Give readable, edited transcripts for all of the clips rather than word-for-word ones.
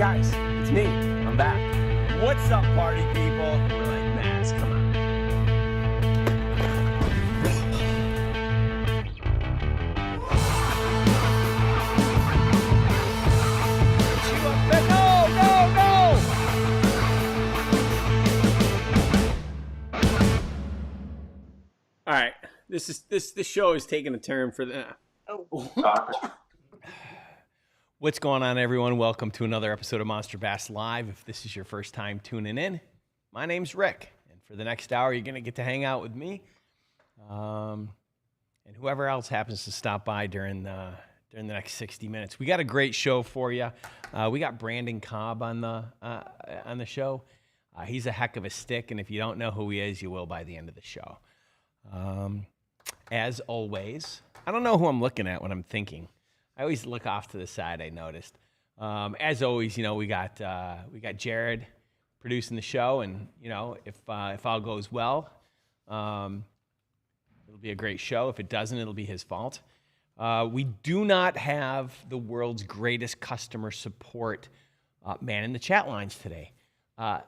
guys, it's me. I'm back. What's up, party people? We're like, Mads, come on. All right, this show is taking a turn for the. What's going on, everyone? Welcome to another episode of Monster Bass Live. If this is your first time tuning in, my name's Rick, and for the next hour, you're going to get to hang out with me, and whoever else happens to stop by during the next 60 minutes. We got a great show for you. We got Brandon Cobb on the show. He's a heck of a stick, and if you don't know who he is, you will by the end of the show. As always, I don't know who I'm looking at when I'm thinking. I always look off to the side, I noticed. As always, you know, we got Jared producing the show, and you know, if all goes well, it'll be a great show. If it doesn't, it'll be his fault. We do not have the world's greatest customer support man in the chat lines today. The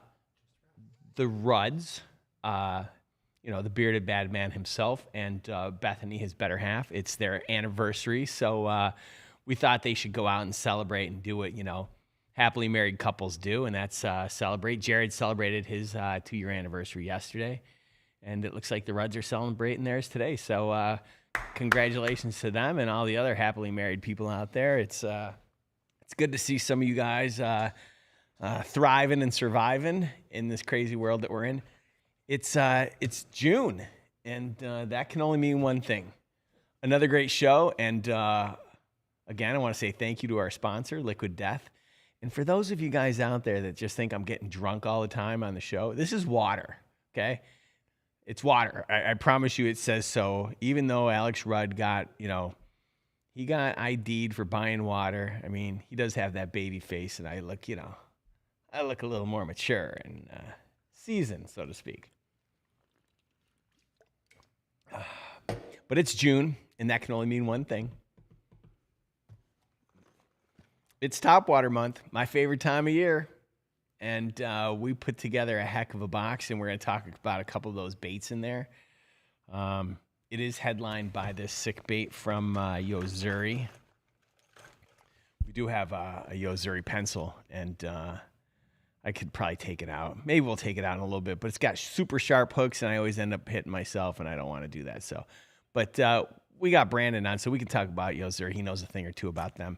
Ruds, you know, the bearded bad man himself, and Bethany, his better half. It's their anniversary, so we thought they should go out and celebrate and do what, you know, happily married couples do, and that's celebrate. Jared celebrated his 2-year anniversary yesterday, and it looks like the Ruds are celebrating theirs today. So congratulations to them and all the other happily married people out there. It's good to see some of you guys thriving and surviving in this crazy world that we're in. It's June, and that can only mean one thing. Another great show, and again, I want to say thank you to our sponsor, Liquid Death. And for those of you guys out there that just think I'm getting drunk all the time on the show, this is water, okay? It's water. I promise you it says so. Even though Alex Rudd got, you know, he got ID'd for buying water. I mean, he does have that baby face, and I look, you know, a little more mature and seasoned, so to speak. But it's June, and that can only mean one thing. It's Topwater month, my favorite time of year. And we put together a heck of a box, and we're going to talk about a couple of those baits in there. It is headlined by this sick bait from Yo-Zuri. We do have a Yo-Zuri pencil, and I could probably take it out. Maybe we'll take it out in a little bit, but it's got super sharp hooks, and I always end up hitting myself, and I don't want to do that. So, but we got Brandon on, so we can talk about Yo-Zuri. He knows a thing or two about them.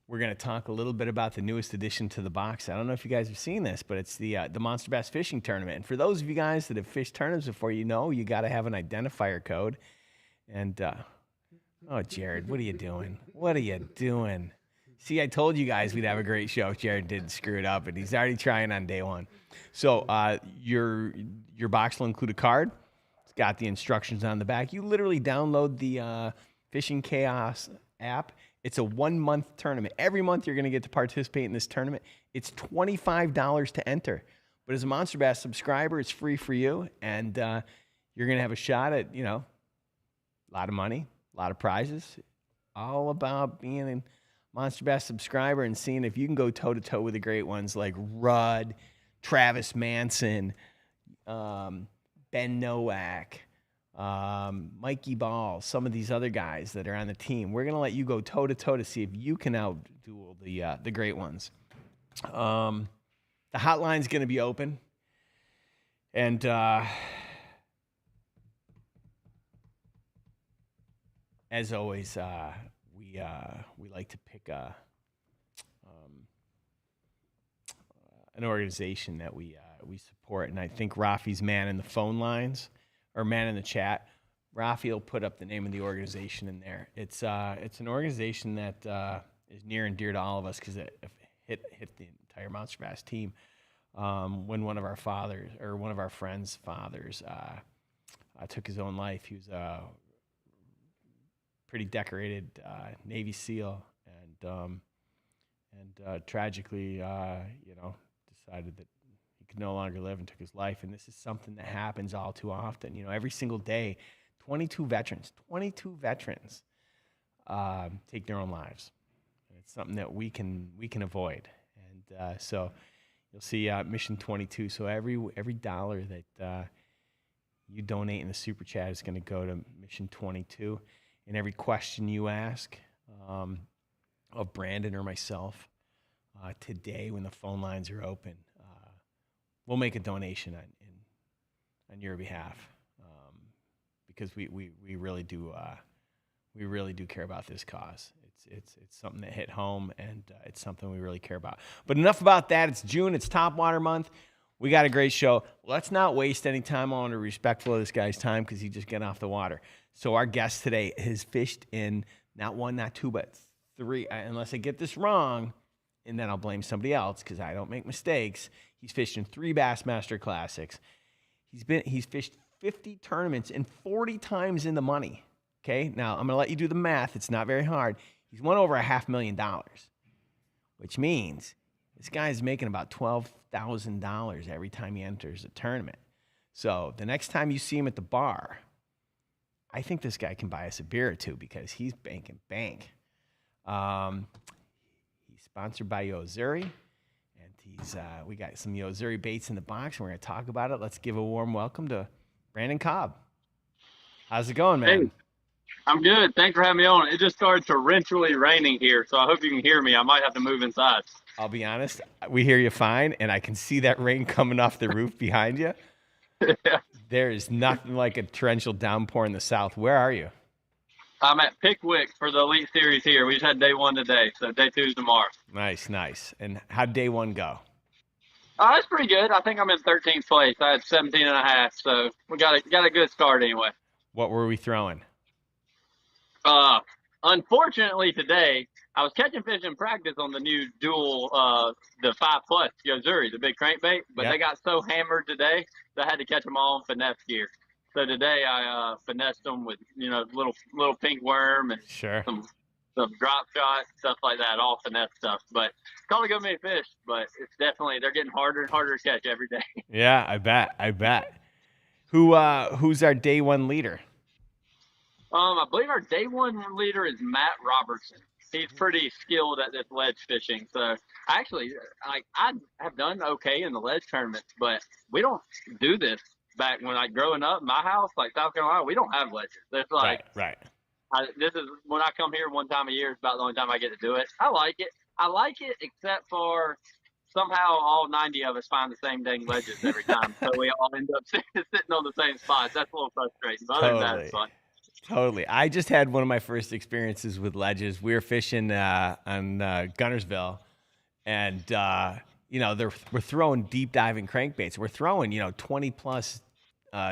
We're going to talk a little bit about the newest addition to the box. I don't know if you guys have seen this, but it's the Monster Bass Fishing Tournament. And for those of you guys that have fished tournaments before, you know you got to have an identifier code. And, oh, Jared, what are you doing? What are you doing? See, I told you guys we'd have a great show if Jared didn't screw it up, and he's already trying on day one. So your box will include a card. It's got the instructions on the back. You literally download the Fishing Chaos app. It's a 1-month tournament. Every month you're going to get to participate in this tournament. It's $25 to enter. But as a Monster Bass subscriber, it's free for you, and you're going to have a shot at, you know, a lot of money, a lot of prizes. All about being a Monster Bass subscriber and seeing if you can go toe-to-toe with the great ones like Rudd, Travis Manson, Ben Nowak, Mikey Ball, some of these other guys that are on the team. We're going to let you go toe-to-toe to see if you can outduel the great ones. The hotline's going to be open. And as always, we like to pick an organization that we support. And I think Rafi's man in the phone lines, or man in the chat, Rafi will put up the name of the organization in there. It's an organization that is near and dear to all of us because it hit the entire Monster Bass team when one of our friends' fathers took his own life. He was a pretty decorated Navy SEAL, and tragically, decided that he could no longer live and took his life. And this is something that happens all too often. You know, every single day, 22 veterans take their own lives. And it's something that we can avoid. And so you'll see Mission 22. So every dollar that you donate in the Super Chat is going to go to Mission 22. And every question you ask of Brandon or myself today when the phone lines are open, we'll make a donation on your behalf, because we really do care about this cause. It's something that hit home, and it's something we really care about. But enough about that. It's June. It's Topwater month. We got a great show. Let's not waste any time. I want to be respectful of this guy's time because he just got off the water. So our guest today has fished in not one, not two, but three. Unless I get this wrong, and then I'll blame somebody else because I don't make mistakes. He's fished in 3 Bassmaster Classics. He's fished 50 tournaments and 40 times in the money. Okay, now I'm going to let you do the math. It's not very hard. He's won over $500,000, which means this guy's making about $12,000 every time he enters a tournament. So the next time you see him at the bar, I think this guy can buy us a beer or two because he's banking bank. He's sponsored by Yozuri, and we got some Yozuri baits in the box, and we're going to talk about it. Let's give a warm welcome to Brandon Cobb. How's it going, man? Hey, I'm good. Thanks for having me on. It just started torrentially raining here, so I hope you can hear me. I might have to move inside. I'll be honest, we hear you fine, and I can see that rain coming off the roof behind you. Yeah. There is nothing like a torrential downpour in the south. Where are you? I'm at Pickwick for the Elite Series here. We just had day 1 today, so day 2 is tomorrow. Nice. And how'd day 1 go? That's pretty good. I think I'm in 13th place. I had 17 and a half, so we got a good start anyway. What were we throwing? Unfortunately today, I was catching fish in practice on the new dual, the 5+ Yozuri, the big crankbait, but They got so hammered today that I had to catch them all in finesse gear. So today I finessed them with little pink worm and some drop shot stuff like that, all finesse stuff. But caught a good many fish, but it's definitely they're getting harder and harder to catch every day. Yeah, I bet. Who's our day 1 leader? I believe our day 1 leader is Matt Robertson. He's pretty skilled at this ledge fishing. So actually, I have done okay in the ledge tournaments, but we don't do this back when growing up in my house, like South Carolina, we don't have ledges. It's like right. This is when I come here one time a year. It's about the only time I get to do it. I like it, except for somehow all 90 of us find the same dang ledges every time, so we all end up sitting on the same spots. That's a little frustrating. But other than that, it's fun. Totally. I just had one of my first experiences with ledges. We were fishing on Gunnersville, and we're throwing deep diving crankbaits. We're throwing 20+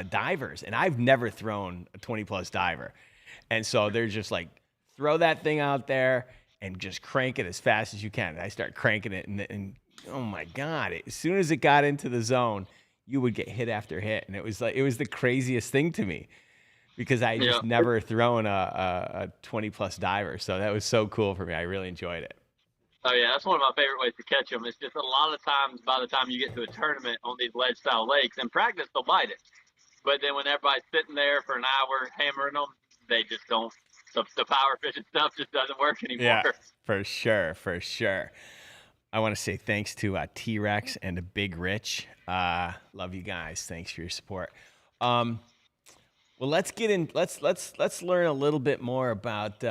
divers, and I've never thrown a 20+ diver. And so they're just like, throw that thing out there and just crank it as fast as you can. And I start cranking it, and oh my God! As soon as it got into the zone, you would get hit after hit, and it was the craziest thing to me. Because I just never thrown a 20+ diver. So that was so cool for me. I really enjoyed it. Oh, yeah. That's one of my favorite ways to catch them. It's just a lot of times by the time you get to a tournament on these ledge-style lakes, in practice, they'll bite it. But then when everybody's sitting there for an hour hammering them, they just don't. The power fishing stuff just doesn't work anymore. Yeah, for sure. I want to say thanks to T-Rex and to Big Rich. Love you guys. Thanks for your support. Well, let's get in. Let's learn a little bit more about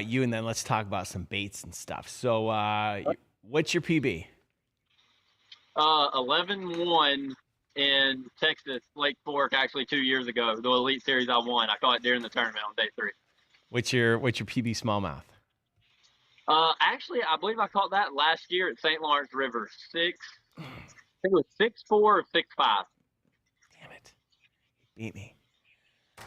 you, and then let's talk about some baits and stuff. So, what's your PB? 11-1 in Texas, Lake Fork, actually 2 years ago. The Elite Series I won. I caught it during the tournament on day 3. What's your PB smallmouth? Actually, I believe I caught that last year at St. Lawrence River. I think it was 6'4" or 6'5". Damn it, beat me.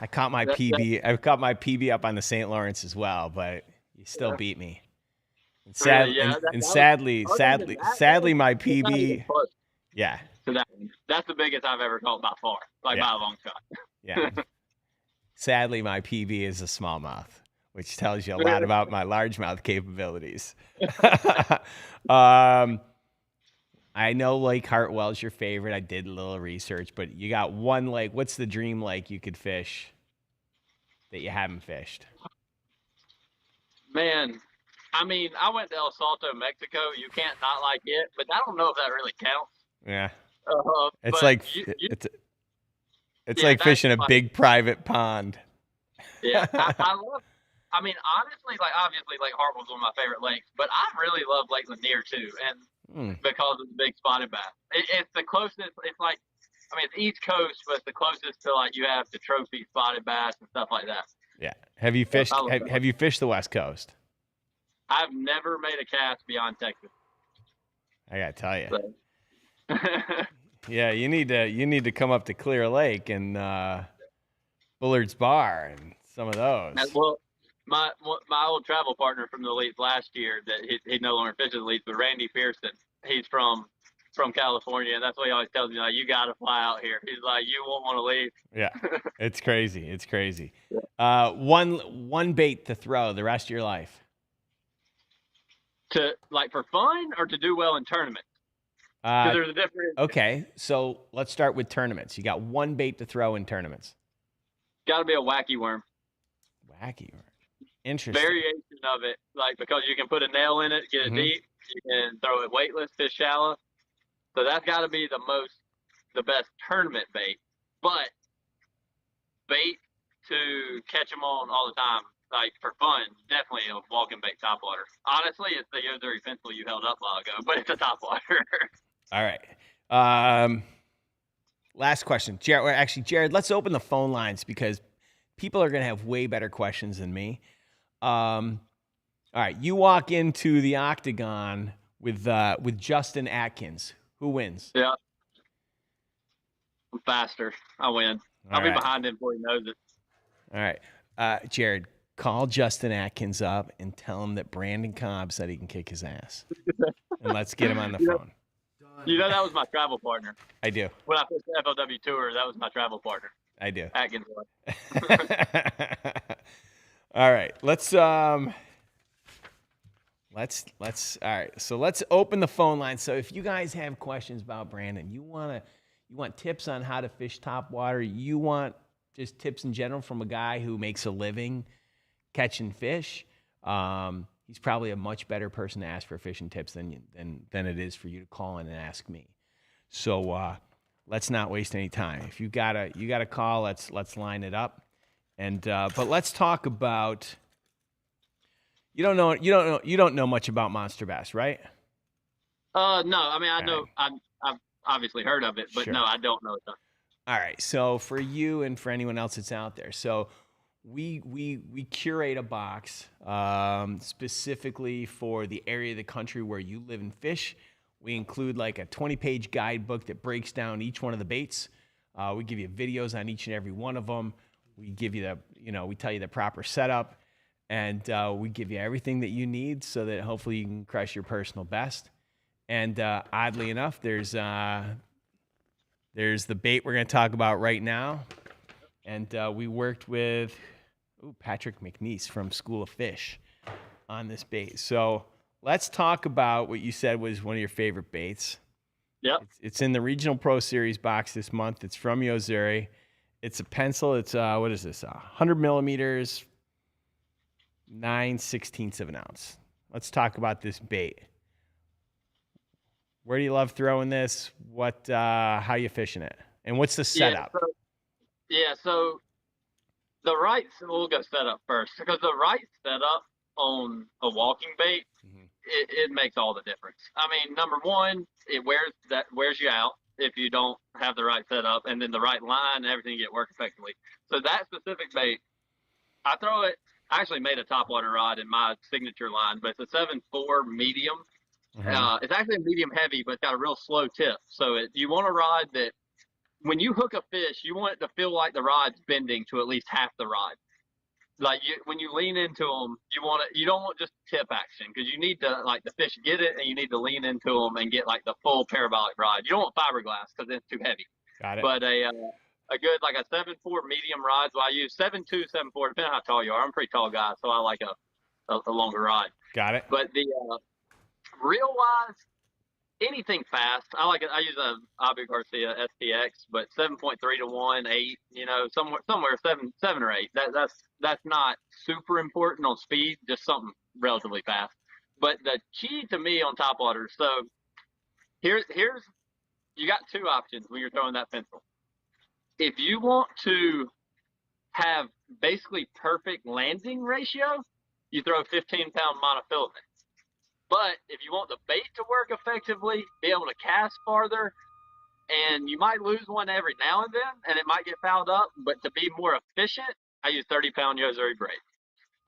I caught my PB. I caught my PB up on the St. Lawrence as well, but you still beat me. And sadly, my PB. Yeah. So that's the biggest I've ever caught by far, by a long shot. Yeah. Sadly, my PB is a smallmouth, which tells you a lot about my largemouth capabilities. I know Lake Hartwell's your favorite. I did a little research, but you got one lake. What's the dream lake you could fish that you haven't fished? Man, I mean, I went to El Salto, Mexico. You can't not like it, but I don't know if that really counts. Yeah. It's But like you it's yeah, like that's fishing a like, big private pond. yeah, I love. I mean, honestly, like obviously, Lake Hartwell's one of my favorite lakes, but I really love Lake Lanier too, and Hmm. because of the big spotted bass, it's the closest. It's like, I mean, it's East Coast, but it's the closest to like you have to trophy spotted bass and stuff like that. Yeah. Have you So I fished? love that. Have you fished the West Coast? I've never made a cast beyond Texas. I gotta tell you. So. Yeah, you need to come up to Clear Lake and Bullard's Bar and some of those. Well, my old travel partner from the Elites last year, that he no longer fishes Elites, but Randy Pearson, he's from California, and that's what he always tells me, like, you got to fly out here. He's like, you won't want to leave. Yeah, it's crazy. It's crazy. One bait to throw the rest of your life. To like for fun or to do well in tournaments? Because there's a difference. Okay, so let's start with tournaments. You got one bait to throw in tournaments. Got to be a wacky worm. Wacky worm. Interesting. Variation of it, like because you can put a nail in it, get it deep. You can throw it weightless, fish shallow. So that's got to be the best tournament bait. But bait to catch them all the time, like for fun, definitely a walking bait topwater. Honestly, it's the Yozuri pencil you held up a while ago, but it's a topwater. All right. Last question. Jared, let's open the phone lines because people are going to have way better questions than me. All right. You walk into the octagon with Justin Atkins. Who wins? Yeah. I'm faster. I win. I'll be behind him before he knows it. All right. Jared, call Justin Atkins up and tell him that Brandon Cobb said he can kick his ass. And let's get him on the phone. You know, that was my travel partner. I do. When I fished the FLW Tour, that was my travel partner. I do. Atkins. All right. Let's all right. So let's open the phone line. So if you guys have questions about Brandon, you want tips on how to fish topwater, you want just tips in general from a guy who makes a living catching fish, he's probably a much better person to ask for fishing tips than it is for you to call in and ask me. So let's not waste any time. If you got a call, let's line it up. And but let's talk about. You don't know much about monster bass, right? No. I mean, I know. I've obviously heard of it, but Sure. no, I don't know it. All right. So for you and for anyone else that's out there, so we curate a box specifically for the area of the country where you live and fish. We include like a 20-page guidebook that breaks down each one of the baits. We give you videos on each and every one of them. We give you we tell you the proper setup, and we give you everything that you need so that hopefully you can crush your personal best. And oddly enough, there's the bait we're going to talk about right now. And we worked with Patrick McNeese from School of Fish on this bait. So let's talk about what you said was one of your favorite baits. Yep. It's in the Regional Pro Series box this month. It's from Yozuri. It's a pencil. It's what is this? 100 millimeters, 9/16 of an ounce. Let's talk about this bait. Where do you love throwing this? How you fishing it? And what's the setup? So the right, we'll go setup first, because the right setup on a walking bait, it makes all the difference. I mean, number one, it wears you out if you don't have the right setup, and then the right line and everything get work effectively. So that specific bait, I actually made a topwater rod in my signature line, but it's a 7.4 medium. It's actually a medium heavy, but it's got a real slow tip. So you want a rod that when you hook a fish, you want it to feel like the rod's bending to at least half the rod. Like when you lean into them, you don't want just tip action, because you need to, like, the fish get it, and you need to lean into them and get like the full parabolic rod. You don't want fiberglass because it's too heavy. Got it. But a good, like a 7.4 medium rod. So I use 7.2, 7.4, depending on how tall you are. I'm a pretty tall guy, so I like a longer rod. Got it. But the reel wise, anything fast. I use a Abu Garcia STX, but 7.3 to 1, 8. Somewhere 7 or 8. that's not super important on speed, just something relatively fast. But the key to me on topwater, so here's you got two options when you're throwing that pencil. If you want to have basically perfect landing ratio, you throw 15-pound monofilament. But if you want the bait to work effectively, be able to cast farther, and you might lose one every now and then, and it might get fouled up, but to be more efficient, I use 30-pound Yo-Zuri braid.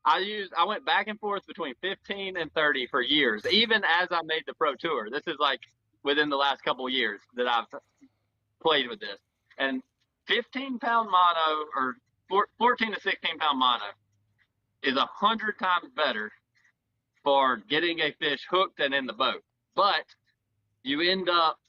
I went back and forth between 15 and 30 for years, even as I made the pro tour. This is like within the last couple of years that I've played with this. And 15-pound mono or 14 to 16-pound mono is 100 times better for getting a fish hooked and in the boat. But you end up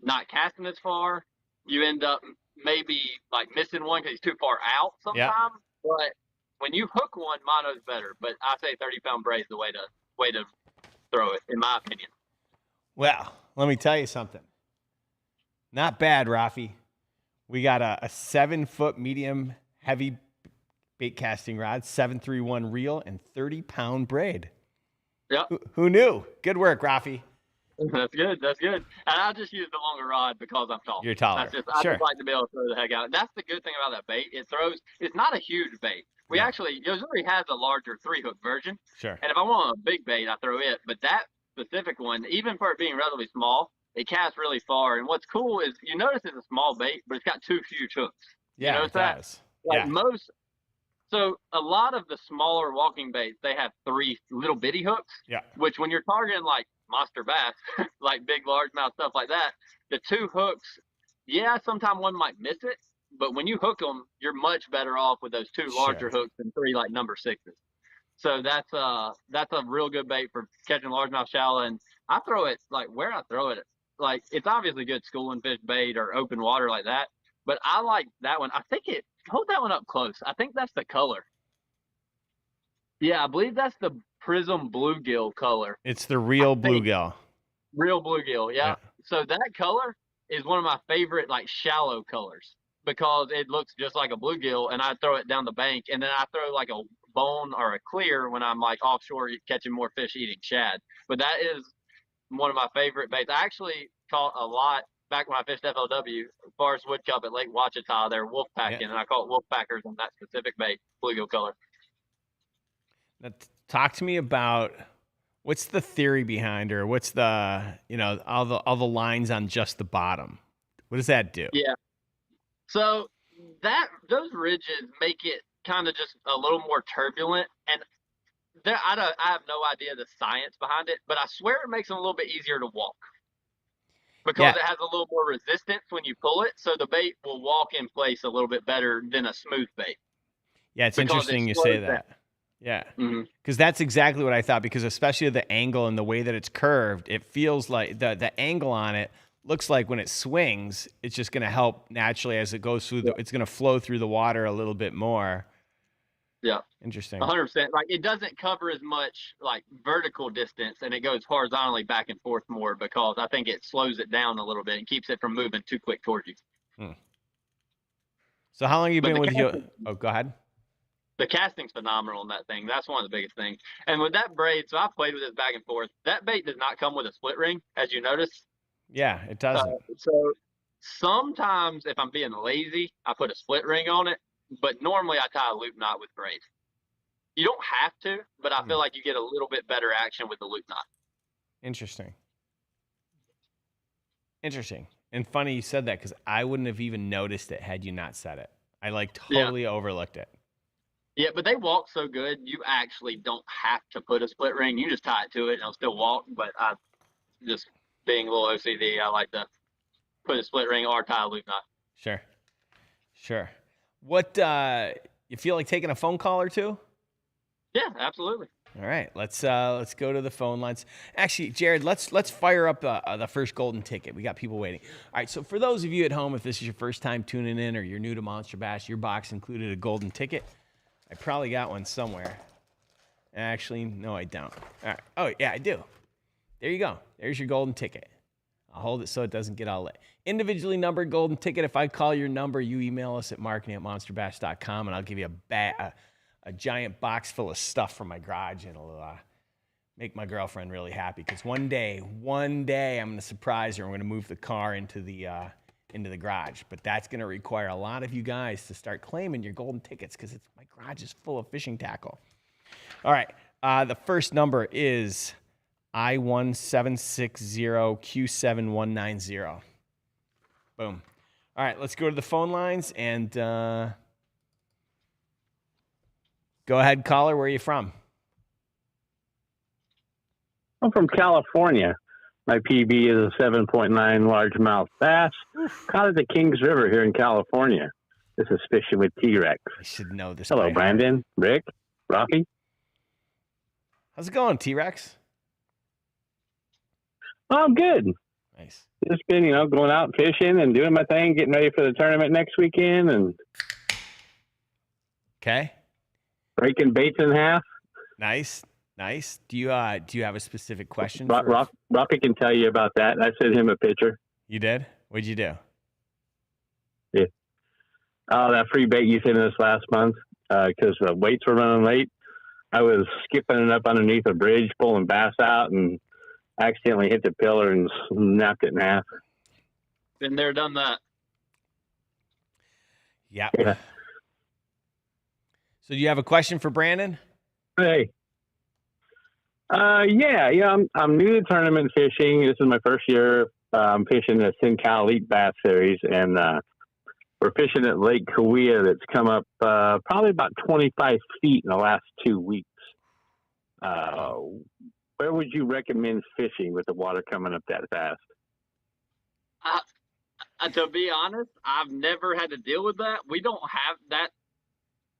not casting as far. You end up maybe like missing one because he's too far out sometimes. Yeah. But when you hook one, mono's better. But I say 30-pound braid is the way to throw it, in my opinion. Well, let me tell you something. Not bad, Rafi. We got a 7-foot medium heavy bait casting rod, 731 reel, and 30-pound braid. Yeah. Who knew? Good work, Rafi. That's good. That's good. And I'll just use the longer rod because I'm tall. You're taller. I just like to be able to throw the heck out. That's the good thing about that bait. It's not a huge bait. Yo-Zuri has a larger 3-hook version. Sure. And if I want a big bait, I throw it. But that specific one, even for it being relatively small, it casts really far. And what's cool is you notice it's a small bait, but it's got 2 huge hooks. Yeah, you notice it does. Like so a lot of the smaller walking baits, they have 3 little bitty hooks. Yeah. Which when you're targeting like monster bass, like big largemouth stuff like that, the 2 hooks, sometimes one might miss it, but when you hook them, you're much better off with those 2 larger hooks than 3 like number 6s. So that's a real good bait for catching largemouth shallow. And I throw it like where I throw it, like it's obviously good schooling fish bait or open water like that. But I like that one. I think hold that one up close. I think that's the color. Yeah, I believe that's the Prism bluegill color. It's the real bluegill. Real bluegill, yeah. So that color is one of my favorite like shallow colors because it looks just like a bluegill, and I throw it down the bank, and then I throw like a bone or a clear when I'm like offshore catching more fish eating shad. But that is one of my favorite baits. I actually caught a lot back when I fished FLW, Forest Wood Cup at Lake Ouachita. They're wolf packing, and I caught wolf packers on that specific bait, bluegill color. Now, talk to me about what's the theory behind, or what's the, all the lines on just the bottom. What does that do? Yeah. So those ridges make it kind of just a little more turbulent, and I have no idea the science behind it, but I swear it makes them a little bit easier to walk because it has a little more resistance when you pull it, so the bait will walk in place a little bit better than a smooth bait. Yeah, it's interesting you say that. Yeah, because that's exactly what I thought, because especially the angle and the way that it's curved, it feels like the angle on it looks like when it swings, it's just going to help naturally as it goes through. It's going to flow through the water a little bit more. Yeah. Interesting. 100%. Like it doesn't cover as much like vertical distance, and it goes horizontally back and forth more because I think it slows it down a little bit and keeps it from moving too quick towards you. So how long have you been with you? Oh, go ahead. The casting's phenomenal on that thing. That's one of the biggest things. And with that braid, so I've played with it back and forth. That bait does not come with a split ring, as you notice. Yeah, it doesn't. So sometimes if I'm being lazy, I put a split ring on it, but normally I tie a loop knot with braid. You don't have to, but I feel like you get a little bit better action with the loop knot. Interesting. And funny you said that, because I wouldn't have even noticed it had you not said it. I totally overlooked it. Yeah, but they walk so good, you actually don't have to put a split ring. You just tie it to it and it'll still walk. But I just being a little OCD, I like to put a split ring or tie a loop knot. Sure. What, you feel like taking a phone call or two? Yeah, absolutely. All right, let's go to the phone lines. Actually, Jared, let's fire up the first golden ticket. We got people waiting. All right, so for those of you at home, if this is your first time tuning in or you're new to Monster Bass, your box included a golden ticket. I probably got one somewhere. Actually, no, I don't. All right. Oh, yeah, I do. There you go. There's your golden ticket. I'll hold it so it doesn't get all lit. Individually numbered golden ticket. If I call your number, you email us at marketing@monsterbass.com, and I'll give you a giant box full of stuff from my garage, and it'll make my girlfriend really happy. Because one day, I'm going to surprise her. I'm going to move the car into the garage. But that's going to require a lot of you guys to start claiming your golden tickets, because my garage is full of fishing tackle. All right. The first number is I1760Q7190. Boom. All right, let's go to the phone lines and go ahead, caller. Where are you from? I'm from California. My PB is a 7.9 largemouth bass. Caught at the Kings River here in California. This is Fishing with T-Rex. I should know this. Hello, Brandon, Rick, Rocky. How's it going, T-Rex? Oh, I'm good. Nice. Just been, going out fishing and doing my thing, getting ready for the tournament next weekend, and okay, breaking baits in half. Nice. Do you have a specific question? Rocky can tell you about that. I sent him a picture. You did? What'd you do? Yeah. Oh, that free bait you sent us last month, because the weights were running late. I was skipping it up underneath a bridge, pulling bass out, and accidentally hit the pillar and snapped it in half. Been there, done that. Yeah. So do you have a question for Brandon? Hey. Yeah. I'm new to tournament fishing. This is my first year. I'm fishing the SinCal Elite Bass Series, and we're fishing at Lake Cahuilla that's come up probably about 25 feet in the last 2 weeks. Where would you recommend fishing with the water coming up that fast? To be honest, I've never had to deal with that. We don't have that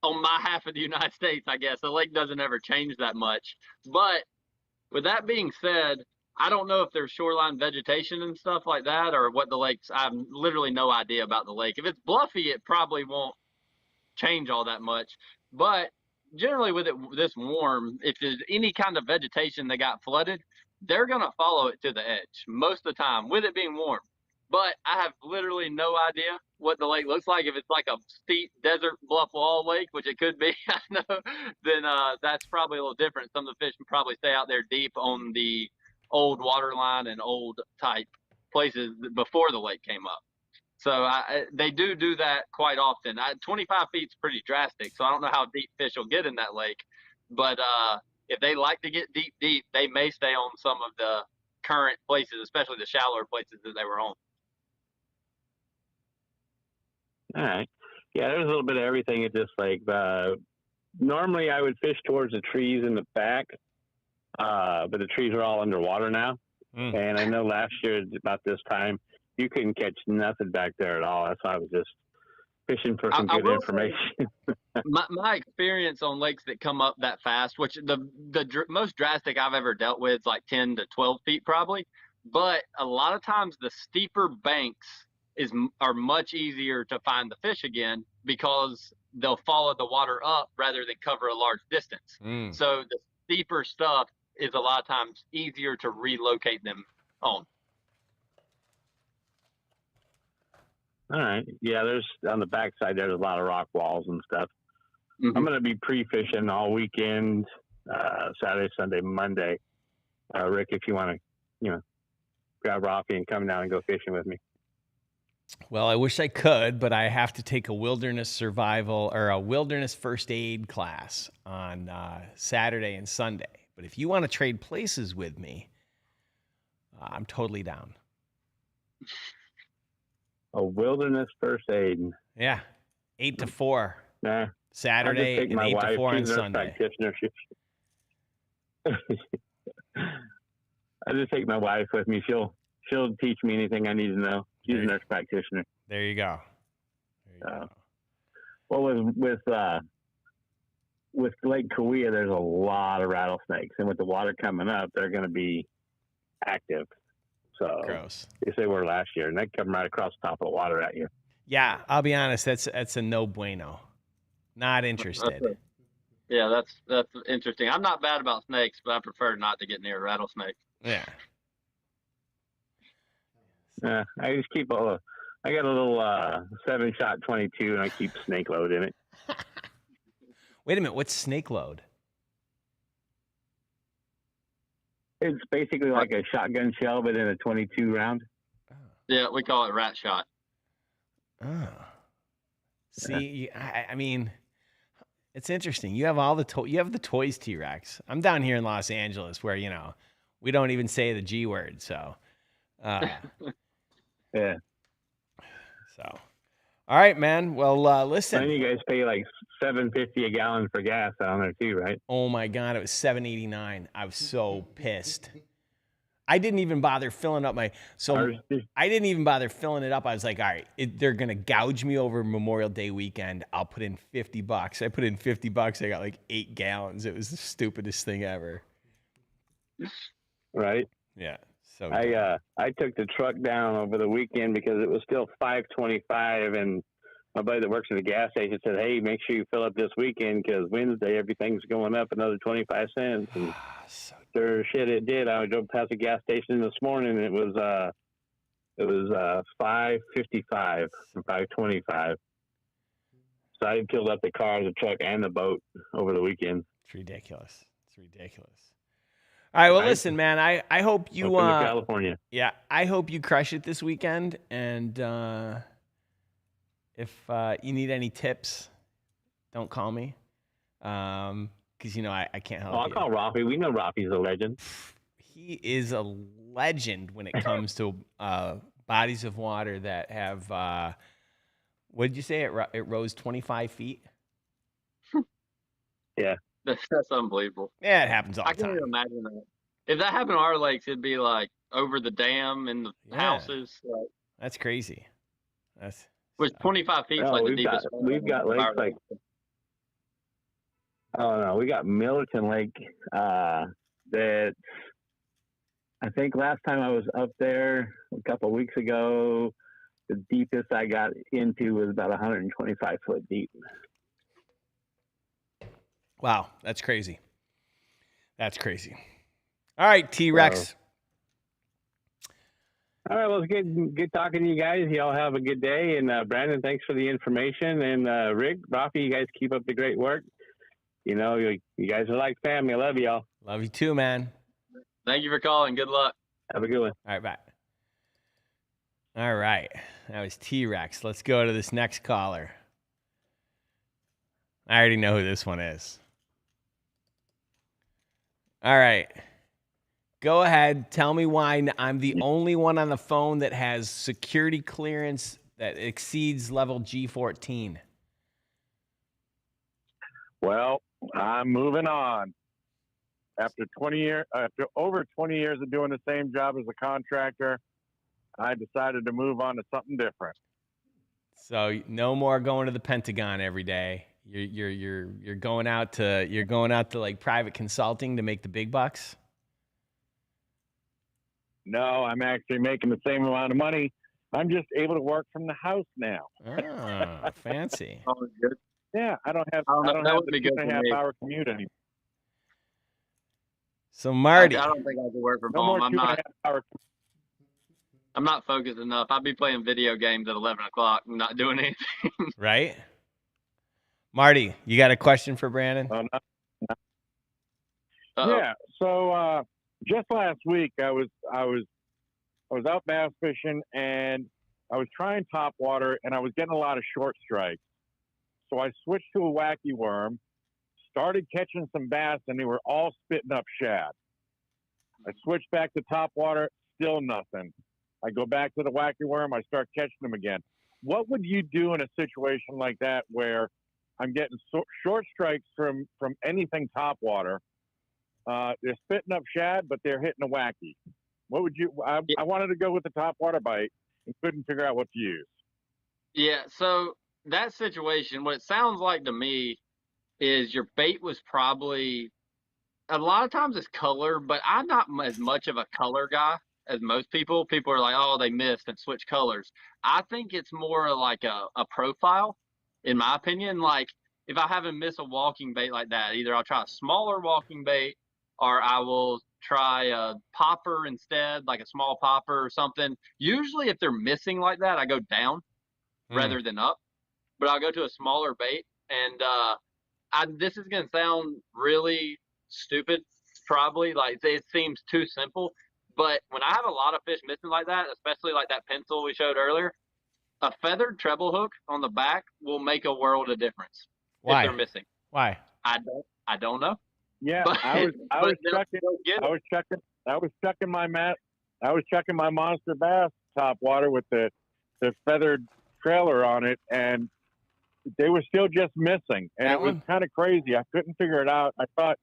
on my half of the United States, I guess. The lake doesn't ever change that much. But with that being said, I don't know if there's shoreline vegetation and stuff like that, or what the lake's. I have literally no idea about the lake. If it's bluffy, it probably won't change all that much. But generally with it this warm, if there's any kind of vegetation that got flooded, they're going to follow it to the edge most of the time with it being warm. But I have literally no idea what the lake looks like. If it's like a steep desert bluff wall lake, which it could be, I know, then that's probably a little different. Some of the fish can probably stay out there deep on the old water line and old type places before the lake came up. So they do that quite often. 25 feet is pretty drastic, so I don't know how deep fish will get in that lake. But if they like to get deep, they may stay on some of the current places, especially the shallower places that they were on. All right. Yeah, there's a little bit of everything at this lake. Normally, I would fish towards the trees in the back, but the trees are all underwater now. And I know last year about this time, you couldn't catch nothing back there at all. That's why I was just fishing for some good information. my experience on lakes that come up that fast, which the most drastic I've ever dealt with is like 10 to 12 feet probably. But a lot of times the steeper banks are much easier to find the fish again, because they'll follow the water up rather than cover a large distance. So the steeper stuff is a lot of times easier to relocate them on. All right. Yeah, there's on the backside, there's a lot of rock walls and stuff. I'm going to be pre-fishing all weekend, Saturday, Sunday, Monday. Rick, if you want to, grab Rocky and come down and go fishing with me. Well, I wish I could, but I have to take a wilderness survival or a wilderness first aid class on Saturday and Sunday. But if you want to trade places with me, I'm totally down. A wilderness first aid. Yeah. 8 to 4. Nah. Saturday and 8 to 4 on Sunday. I just take my wife with me. She'll teach me anything I need to know. She's a nurse practitioner. There you go. Go. Well, with Lake Cahuilla, there's a lot of rattlesnakes, and with the water coming up, they're going to be active. So gross. Yes, they were last year, and they come right across the top of the water at you. Yeah, I'll be honest. That's a no bueno. Not interested. Yeah, that's interesting. I'm not bad about snakes, but I prefer not to get near a rattlesnake. Yeah. I just keep I got a little 7-shot 22, and I keep snake load in it. Wait a minute. What's snake load? It's basically like a shotgun shell, but in a 22 round. Yeah, we call it rat shot. Oh. See, I mean, it's interesting. You have all the you have the toys T-Rex. I'm down here in Los Angeles where, we don't even say the G word. So, Yeah. So, all right, man. Well, listen. And you guys pay like $7.50 a gallon for gas down there too, right? Oh my God, it was $7.89. I was so pissed. I didn't even bother filling up I didn't even bother filling it up. I was like, all right, they're gonna gouge me over Memorial Day weekend. I'll put in $50. I put in $50. I got like 8 gallons. It was the stupidest thing ever. Right. Yeah. So I took the truck down over the weekend because it was still $5.25, and my buddy that works at the gas station said, "Hey, make sure you fill up this weekend because Wednesday everything's going up another 25 cents." And sure shit, it did. I drove past the gas station this morning. And it was $5.55 or $5.25. So I filled up the car, the truck, and the boat over the weekend. It's ridiculous. All right, well, listen, man. I hope you California. Yeah, I hope you crush it this weekend. And if you need any tips, don't call me, because I can't help you. I'll call Rafi. We know Rafi's a legend. He is a legend when it comes to bodies of water that have. What did you say? It rose 25 feet. Yeah. That's unbelievable. Yeah, it happens all the time. I can't even imagine that. If that happened to our lakes, it'd be like over the dam and the houses. Like, that's crazy. Which 25 feet is like the deepest. We've got lakes like. Oh no, we got Millerton Lake. That I think last time I was up there a couple of weeks ago, the deepest I got into was about 125 foot deep. Wow, that's crazy. All right, T-Rex. All right, well, it's good talking to you guys. Y'all have a good day. And Brandon, thanks for the information. And Rick, Rafi, you guys keep up the great work. You guys are like family. I love y'all. Love you too, man. Thank you for calling. Good luck. Have a good one. All right, bye. All right, that was T-Rex. Let's go to this next caller. I already know who this one is. All right. Go ahead. Tell me why I'm the only one on the phone that has security clearance that exceeds level G14. Well, I'm moving on. After over 20 years of doing the same job as a contractor, I decided to move on to something different. So no more going to the Pentagon every day. You're going out to like private consulting to make the big bucks. No, I'm actually making the same amount of money. I'm just able to work from the house now. Oh, fancy. Oh, good. Yeah, I don't have the 2.5 hour commute anymore. So Marty, I don't think I can work from home. I'm not focused enough. I'd be playing video games at 11 o'clock and not doing anything. Right? Marty, you got a question for Brandon? Yeah. So just last week, I was out bass fishing and I was trying topwater and I was getting a lot of short strikes. So I switched to a wacky worm, started catching some bass, and they were all spitting up shad. I switched back to topwater, still nothing. I go back to the wacky worm, I start catching them again. What would you do in a situation like that where I'm getting short strikes from anything topwater? They're spitting up shad, but they're hitting a wacky. What would you? I wanted to go with the topwater bite and couldn't figure out what to use. Yeah, so that situation, what it sounds like to me is your bait was probably a lot of times it's color, but I'm not as much of a color guy as most people. People are like, oh, they missed and switched colors. I think it's more like a profile, in my opinion. Like if I haven't missed a walking bait like that, either I'll try a smaller walking bait or I will try a popper instead, like a small popper or something. Usually if they're missing like that, I go down rather than up, but I'll go to a smaller bait. And This is gonna sound really stupid, probably. Like it seems too simple, but when I have a lot of fish missing like that, especially like that pencil we showed earlier, a feathered treble hook on the back will make a world of difference if they're Why? missing. Why? I don't know. Yeah, But, I was they'll get it. checking my monster bass top water with the feathered trailer on it, and they were still just missing, and it was kind of crazy. I couldn't figure it out. I thought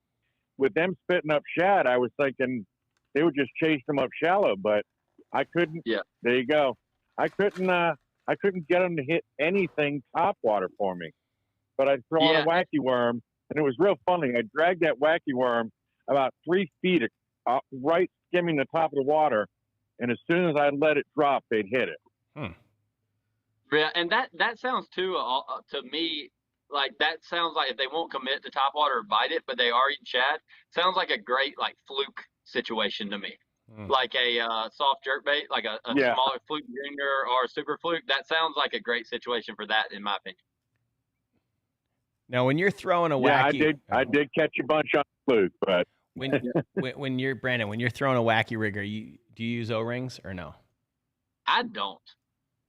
with them spitting up shad, I was thinking they would just chase them up shallow, but I couldn't. Yeah. There you go. I couldn't get them to hit anything top water for me. But I'd throw on a wacky worm, and it was real funny. I dragged that wacky worm about 3 feet, right skimming the top of the water, and as soon as I let it drop, they'd hit it. Yeah, and that sounds too to me like that sounds like if they won't commit to topwater or bite it, but they are eating shad, sounds like a great like fluke situation to me. Like a soft jerkbait, like a smaller fluke junior or a super fluke. That sounds like a great situation for that, in my opinion. Now, when you're throwing a wacky, I did catch a bunch on fluke, but when you're Brandon, when you're throwing a wacky rig, do you use O-rings or no? I don't.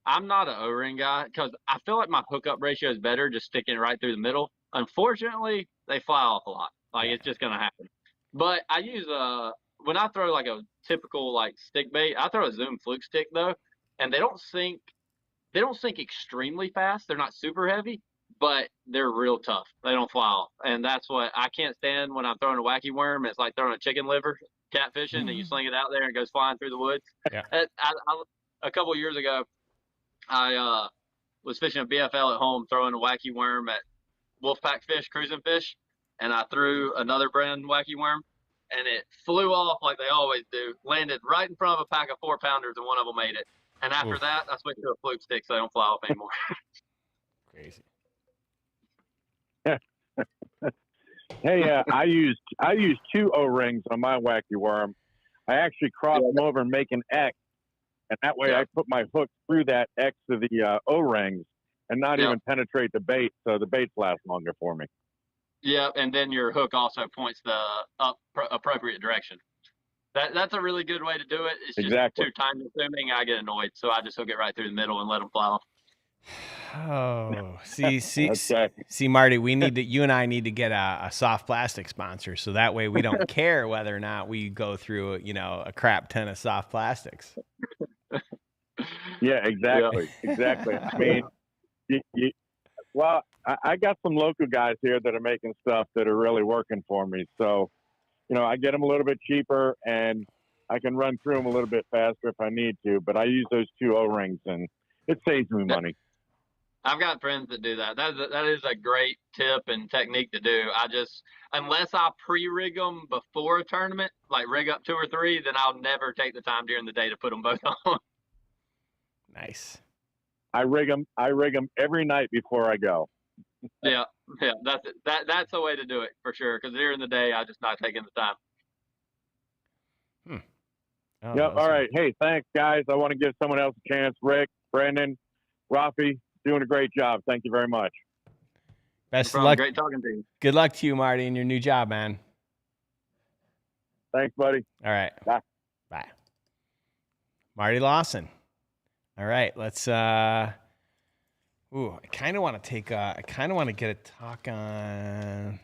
I'm not an O-ring guy because I feel like my hookup ratio is better just sticking right through the middle. Unfortunately, they fly off a lot. Like it's just gonna happen. But I use when I throw like a typical like stick bait, I throw a Zoom fluke stick though, and they don't sink extremely fast. They're not super heavy, but they're real tough. They don't fly off, and that's what I can't stand when I'm throwing a wacky worm. It's like throwing a chicken liver catfishing, and you sling it out there and it goes flying through the woods. Yeah. A couple of years ago, I was fishing a BFL at home, throwing a wacky worm at Wolfpack fish, cruising fish, and I threw another brand wacky worm, and it flew off like they always do, landed right in front of a pack of 4-pounders, and one of them ate it. And after that, I switched to a fluke stick so they don't fly off anymore. Crazy. Hey, I used 2 O-rings on my wacky worm. I actually crossed them over and make an X, and that way I put my hook through that X of the O-rings and not even penetrate the bait, so the baits last longer for me. Yeah, and then your hook also points the appropriate direction. That's a really good way to do it. It's just too time consuming. I get annoyed, so I just hook it right through the middle and let them fly off. Oh, see, Marty, you and I need to get a soft plastic sponsor, so that way we don't care whether or not we go through, a crap ton of soft plastics. Yeah, exactly. Exactly. I mean, I got some local guys here that are making stuff that are really working for me. So, I get them a little bit cheaper and I can run through them a little bit faster if I need to, but I use those 2 O-rings and it saves me money. I've got friends that do that. That is a great tip and technique to do. Unless I pre-rig them before a tournament, like rig up 2 or 3, then I'll never take the time during the day to put them both on. Nice. I rig them every night before I go. Yeah, that's it. That's the way to do it for sure. Because during the day, I'm just not taking the time. Oh, yep. Awesome. All right. Hey, thanks, guys. I want to give someone else a chance. Rick, Brandon, Rafi, doing a great job. Thank you very much. Best of luck. Great talking to you. Good luck to you, Marty, in your new job, man. Thanks, buddy. All right. Bye. Bye. Marty Lawson. All right. Let's. I kind of want to get a talk on.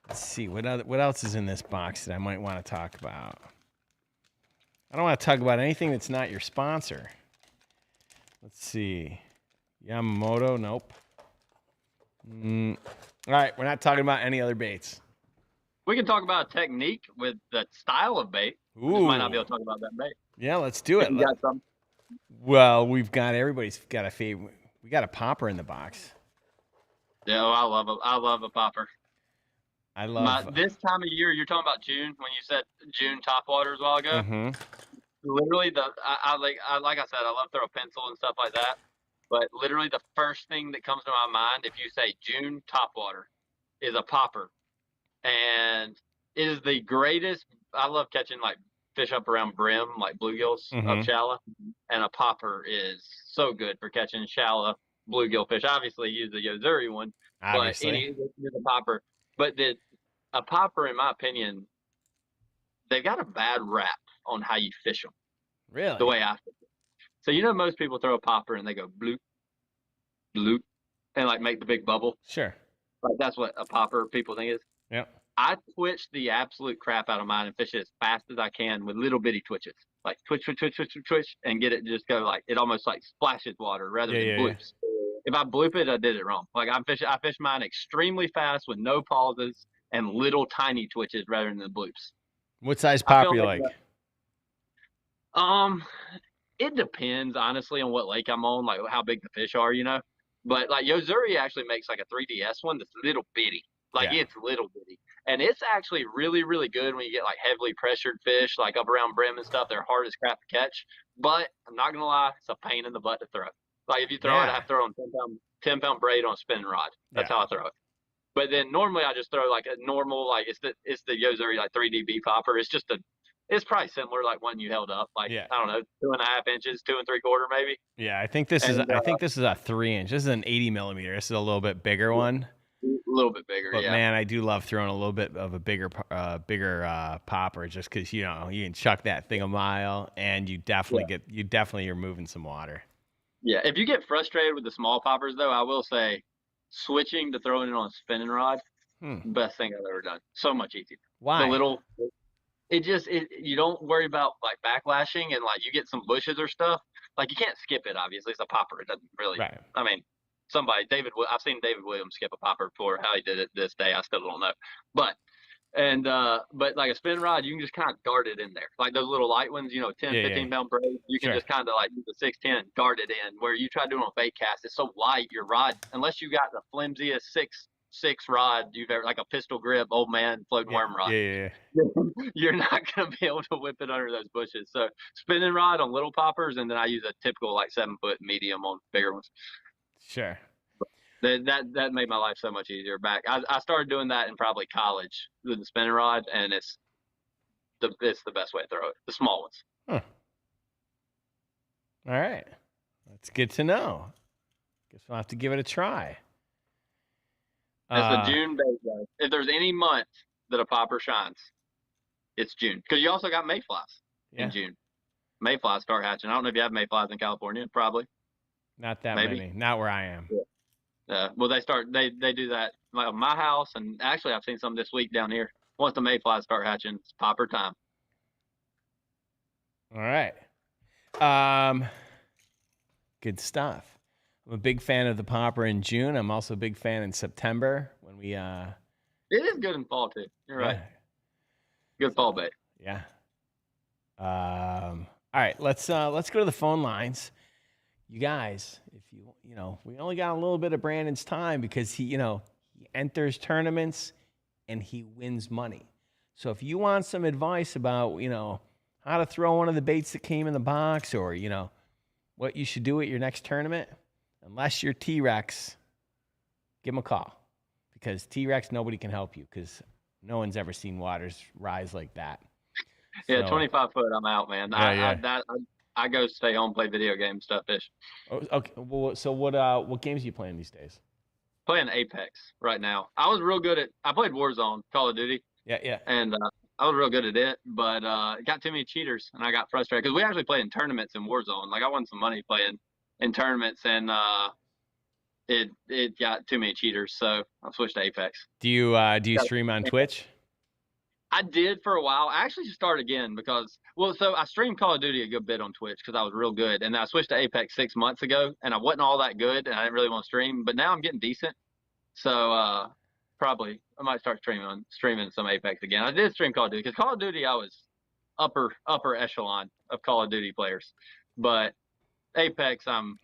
Let's see what else is in this box that I might want to talk about. I don't want to talk about anything that's not your sponsor. Let's see. Yamamoto, nope. All right, we're not talking about any other baits. We can talk about a technique with the style of bait. We just might not be able to talk about that bait. Yeah, let's do it. You got something? Well, everybody's got a favorite. We got a popper in the box. Yeah, I love a popper. I love this time of year. You're talking about June when you said June topwater a while ago. Mm-hmm. Literally, like I said, I love throw a pencil and stuff like that. But literally, the first thing that comes to my mind if you say June topwater is a popper, and it is the greatest. I love catching like fish up around brim, like bluegills up shallow, and a popper is so good for catching shallow bluegill fish. Obviously, use the Yozuri one, Obviously. But there's a popper. But a popper, in my opinion, they've got a bad rap on how you fish them. Really? The way I fish them. So most people throw a popper and they go bloop, bloop, and like make the big bubble. Sure. Like that's what a popper people think is. Yep. I twitch the absolute crap out of mine and fish it as fast as I can with little bitty twitches. Like twitch, twitch, twitch, twitch, twitch, and get it to just go like it almost like splashes water rather than bloops. If I bloop it, I did it wrong. Like I fish mine extremely fast with no pauses and little tiny twitches rather than bloops. What size popper you like? It depends honestly on what lake I'm on, like how big the fish are, But like Yozuri actually makes like a 3DS one that's little bitty. Like it's little bitty. And it's actually really, really good when you get like heavily pressured fish, like up around brim and stuff. They're hard as crap to catch. But I'm not gonna lie, it's a pain in the butt to throw. Like if you throw it, I have to throw on 10-pound braid on a spinning rod. That's how I throw it. But then normally I just throw like a normal, like it's the Yozuri like 3DB popper. It's probably similar like one you held up, like I don't know, 2.5 inches, 2 3/4 maybe. Yeah, I think this is a 3-inch. This is an 80 millimeter. This is a little bit bigger one. A little bit bigger, but man, I do love throwing a little bit of a bigger popper, just because you can chuck that thing a mile, and you definitely are moving some water. Yeah, if you get frustrated with the small poppers, though, I will say switching to throwing it on a spinning rod, best thing I've ever done. So much easier. Why? You don't worry about like backlashing, and like you get some bushes or stuff. Like you can't skip it. Obviously, it's a popper. It doesn't really. Right. I mean, I've seen David Williams skip a popper before. How he did it this day, I still don't know. But like a spin rod, you can just kind of dart it in there. Like those little light ones, 10, 15-pound braid. You can just kind of like use a 610, dart it in. Where you try doing a bait cast, it's so light, your rod, unless you got the flimsiest six rod you've ever, like a pistol grip, old man floating worm rod. You're not going to be able to whip it under those bushes. So spinning rod on little poppers, and then I use a typical like 7-foot medium on bigger ones. Sure. That made my life so much easier back. I started doing that in probably college with the spinning rod, and it's the best way to throw it. The small ones. Huh. All right. That's good to know. Guess we'll have to give it a try. It's the June bait, guys. If there's any month that a popper shines, it's June. Because you also got mayflies in June. Mayflies start hatching. I don't know if you have mayflies in California. Probably. Not that many. Not where I am. Well, they do that like my house, and actually I've seen some this week down here. Once the mayflies start hatching, it's popper time. All right. Good stuff. I'm a big fan of the popper in June. I'm also a big fan in September when we. It is good in fall too. You're right. Good fall bait. Yeah. All right. Let's go to the phone lines. You guys, if we only got a little bit of Brandon's time because he enters tournaments and he wins money. So if you want some advice about, how to throw one of the baits that came in the box, or, what you should do at your next tournament, unless you're T-Rex, give him a call, because T-Rex, nobody can help you because no one's ever seen waters rise like that. Yeah, 25 foot, I'm out, man. I go stay home, play video games, stuff, fish. Oh, okay. Well, so what games are you playing these days? Playing Apex right now. I played Warzone, Call of Duty. Yeah. And I was real good at it, but it got too many cheaters, and I got frustrated because we actually played in tournaments in Warzone. Like I won some money playing in tournaments, and it got too many cheaters, so I switched to Apex. Do you stream on Twitch? I did for a while. I actually started again because, so I streamed Call of Duty a good bit on Twitch because I was real good. And then I switched to Apex 6 months ago, and I wasn't all that good, and I didn't really want to stream. But now I'm getting decent. So probably I might start streaming some Apex again. I did stream Call of Duty because Call of Duty I was upper echelon of Call of Duty players. But Apex I'm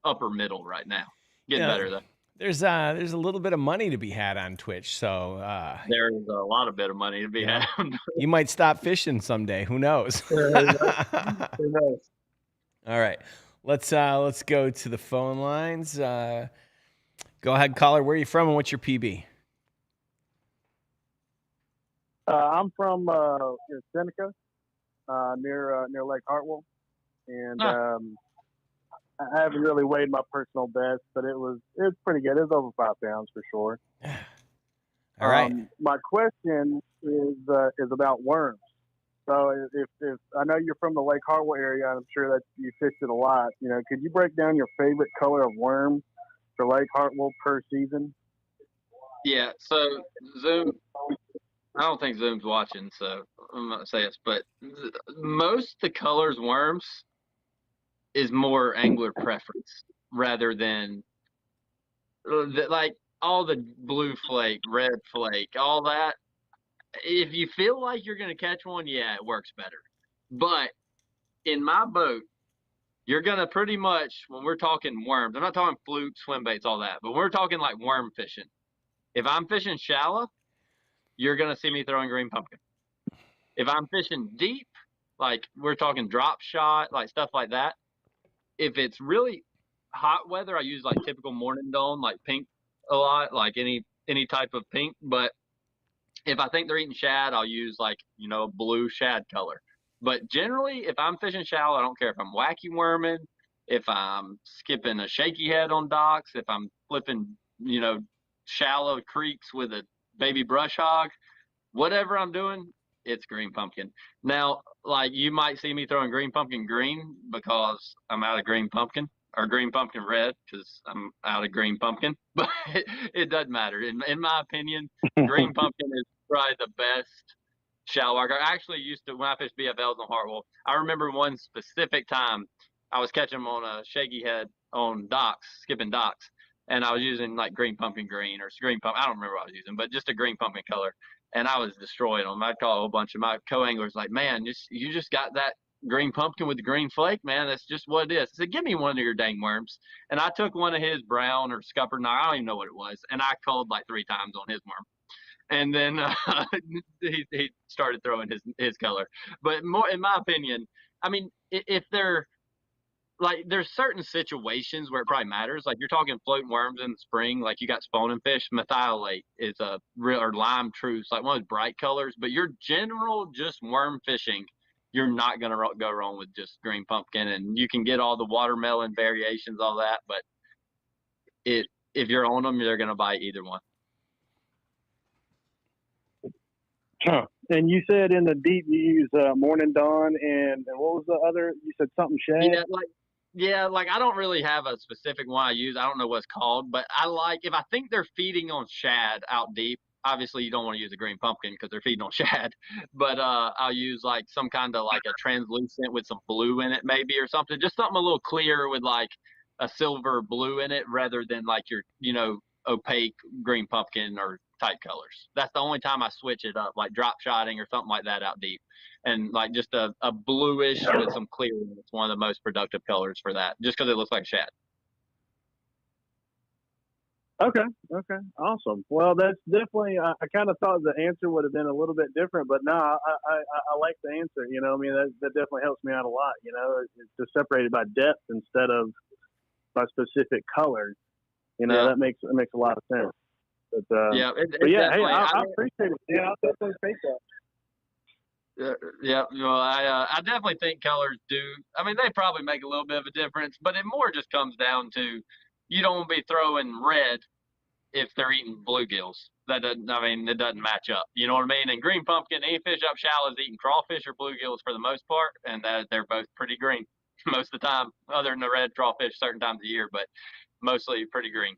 upper middle right now. Getting better, though. There's a little bit of money to be had on Twitch, so there is a lot of bit of money to be had. You might stop fishing someday. Who knows? Who knows? All right, let's go to the phone lines. Go ahead, caller. Where are you from, and what's your PB? I'm from Seneca, near Lake Hartwell, and I haven't really weighed my personal best, but it was pretty good. It was over 5 pounds for sure. All right. My question is about worms. So if I know you're from the Lake Hartwell area, I'm sure that you fished it a lot. You know, could you break down your favorite color of worm for Lake Hartwell per season? Yeah. So Zoom, I don't think Zoom's watching, so I'm not saying this, but most the colors worms is more angler preference rather than like all the blue flake, red flake, all that. If you feel like you're going to catch one, yeah, it works better. But in my boat, you're going to pretty much, when we're talking worms, I'm not talking fluke, swim baits, all that, but we're talking like worm fishing. If I'm fishing shallow, you're going to see me throwing green pumpkin. If I'm fishing deep, like we're talking drop shot, like stuff like that, if it's really hot weather, I use like typical morning dawn, like pink a lot, like any type of pink. But if I think they're eating shad, I'll use like, blue shad color. But generally, if I'm fishing shallow, I don't care if I'm wacky worming, if I'm skipping a shaky head on docks, if I'm flipping, shallow creeks with a baby brush hog, whatever I'm doing, it's green pumpkin. Now, like you might see me throwing green pumpkin green because I'm out of green pumpkin, or green pumpkin red because I'm out of green pumpkin, but it doesn't matter. In my opinion, green pumpkin is probably the best shallow water. I actually used to, when I fished BFLs on Hartwell, I remember one specific time I was catching them on a shaky head on docks, skipping docks, and I was using like green pumpkin green or green pumpkin. I don't remember what I was using, but just a green pumpkin color. And I was destroying them. I'd call a whole bunch of my co-anglers like, man, you just got that green pumpkin with the green flake, man. That's just what it is. I said, give me one of your dang worms. And I took one of his brown or scupper, I don't even know what it was, and I culled like 3 times on his worm. And then he started throwing his color. But more, in my opinion, I mean, if they're like, there's certain situations where it probably matters. Like you're talking floating worms in the spring, like you got spawning fish. Methylate is a real, or lime truce, like one of those bright colors. But your general just worm fishing, you're not gonna go wrong with just green pumpkin, and you can get all the watermelon variations, all that. But if you're on them, they're gonna bite either one. Huh. And you said in the deep you use morning dawn and what was the other? You said something shad. Yeah, like I don't really have a specific one I use. I don't know what it's called, but I like, if I think they're feeding on shad out deep. Obviously, you don't want to use a green pumpkin because they're feeding on shad. But I'll use like some kind of like a translucent with some blue in it, maybe, or something. Just something a little clear with like a silver blue in it, rather than like your opaque green pumpkin or type colors. That's the only time I switch it up, like drop shotting or something like that out deep. And like just a bluish with some clear. It's one of the most productive colors for that, just because it looks like shad. Okay, awesome. Well, that's definitely. I kind of thought the answer would have been a little bit different, but no, I like the answer. I mean that definitely helps me out a lot. It's just separated by depth instead of by specific color. That makes a lot of sense. But yeah, hey, I appreciate it. Yeah, I'll definitely take that. Yeah, I definitely think colors do. I mean, they probably make a little bit of a difference, but it more just comes down to, you don't want to be throwing red if they're eating bluegills. It doesn't match up. You know what I mean? And green pumpkin, any fish up shallow is eating crawfish or bluegills for the most part, and they're both pretty green most of the time, other than the red crawfish certain times of the year, but mostly pretty green.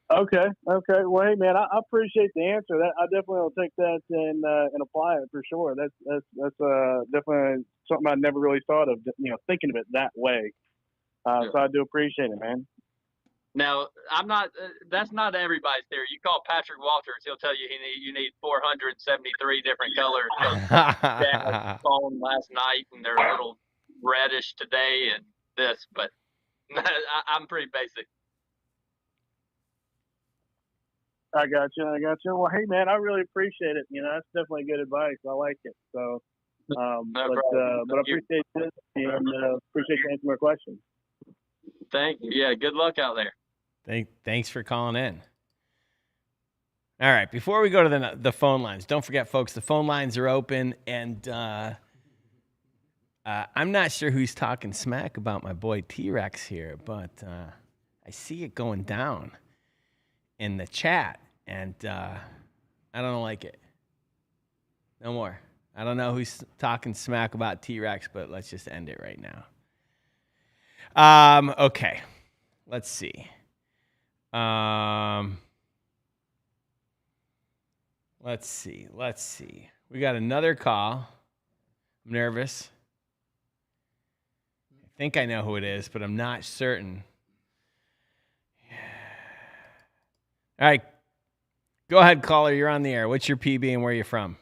Okay. Well, hey man, I appreciate the answer. I definitely will take that and apply it for sure. That's definitely something I never really thought of. Thinking of it that way. So I do appreciate it, man. Now, I'm not. That's not everybody's theory. You call Patrick Walters, he'll tell you you need 473 different colors. Dad spawned last night, and they're a little reddish today, and this. But I'm pretty basic. I got you. Well, hey man, I really appreciate it. That's definitely good advice. I like it. So, but I appreciate this and appreciate you answering my questions. Thank you. Yeah, good luck out there. Thanks for calling in. All right, before we go to the phone lines, don't forget, folks, the phone lines are open, and I'm not sure who's talking smack about my boy T-Rex here, but I see it going down in the chat, and I don't like it. No more. I don't know who's talking smack about T-Rex, but let's just end it right now. Okay. Let's see. Let's see. We got another call. I'm nervous. I think I know who it is, but I'm not certain. All right. Go ahead, caller. You're on the air. What's your PB and where are you from?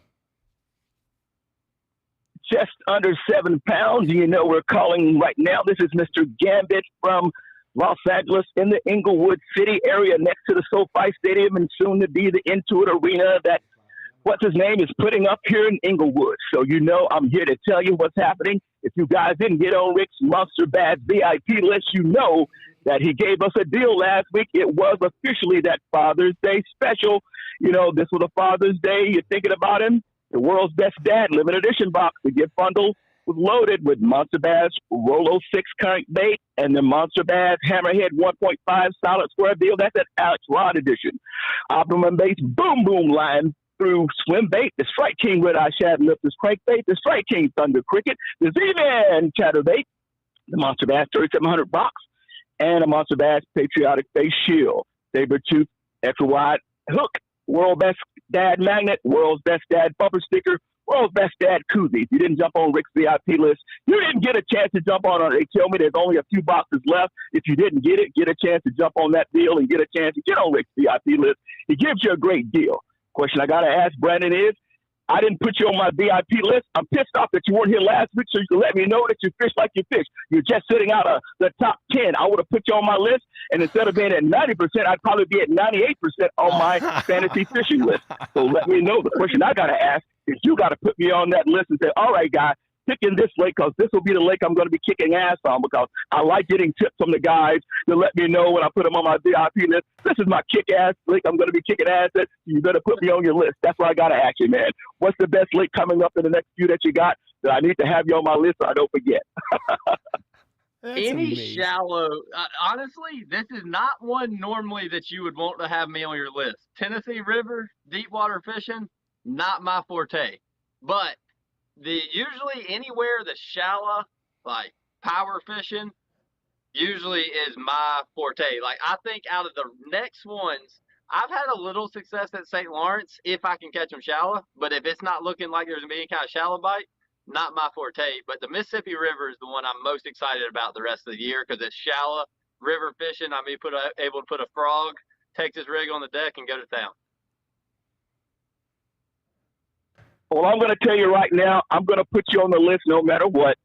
Just under 7 pounds. You know, we're calling right now. This is Mr. Gambit from Los Angeles in the Inglewood City area next to the SoFi Stadium and soon to be the Intuit Arena that what's his name is putting up here in Inglewood. So, you know, I'm here to tell you what's happening. If you guys didn't get on Rick's Monster Bass VIP list, you know that he gave us a deal last week. It was officially that Father's Day special. You know, this was a Father's Day. You're thinking about him. The world's best dad limited edition box. The gift bundle was loaded with Monster Bass Rolo 6 current bait and the Monster Bass Hammerhead 1.5 solid square deal. That's an Alex Rod edition. Optimum Bass Boom Boom line through swim bait, the Strike King Red Eye Shad Lip, the Crankbait, the Strike King Thunder Cricket, the Z-Man Chatterbait, the Monster Bass 3700 box, and a Monster Bass Patriotic Face Shield, Saber-tooth extra wide hook, World Best Dad Magnet, World's Best Dad Bumper Sticker, World's Best Dad Koozie. If you didn't jump on Rick's VIP list, you didn't get a chance to jump on it. They tell me there's only a few boxes left. If you didn't get it, get a chance to jump on that deal and get a chance to get on Rick's VIP list. He gives you a great deal. Question I got to ask Brandon is, I didn't put you on my VIP list. I'm pissed off that you weren't here last week so you can let me know that you fish like you fish. You're just sitting out of the top 10. I would have put you on my list, and instead of being at 90%, I'd probably be at 98% on my fantasy fishing list. So let me know. The question I got to ask is you got to put me on that list and say, all right, guys, pick in this lake because this will be the lake I'm going to be kicking ass on because I like getting tips from the guys to let me know when I put them on my VIP list. This is my kick-ass lake I'm going to be kicking ass at. You better put me on your list. That's what I got to ask you, man. What's the best lake coming up in the next few that you got that I need to have you on my list so I don't forget? Any amazing. shallow, honestly, this is not one normally that you would want to have me on your list. Tennessee River, deep water fishing, not my forte. But usually anywhere the shallow, like power fishing, usually is my forte. Like I think out of the next ones, I've had a little success at St. Lawrence if I can catch them shallow. But if it's not looking like there's gonna be any kind of shallow bite, not my forte. But the Mississippi River is the one I'm most excited about the rest of the year because it's shallow river fishing. I'm able to put a frog, Texas rig on the deck, and go to town. Well, I'm going to tell you right now, I'm going to put you on the list no matter what.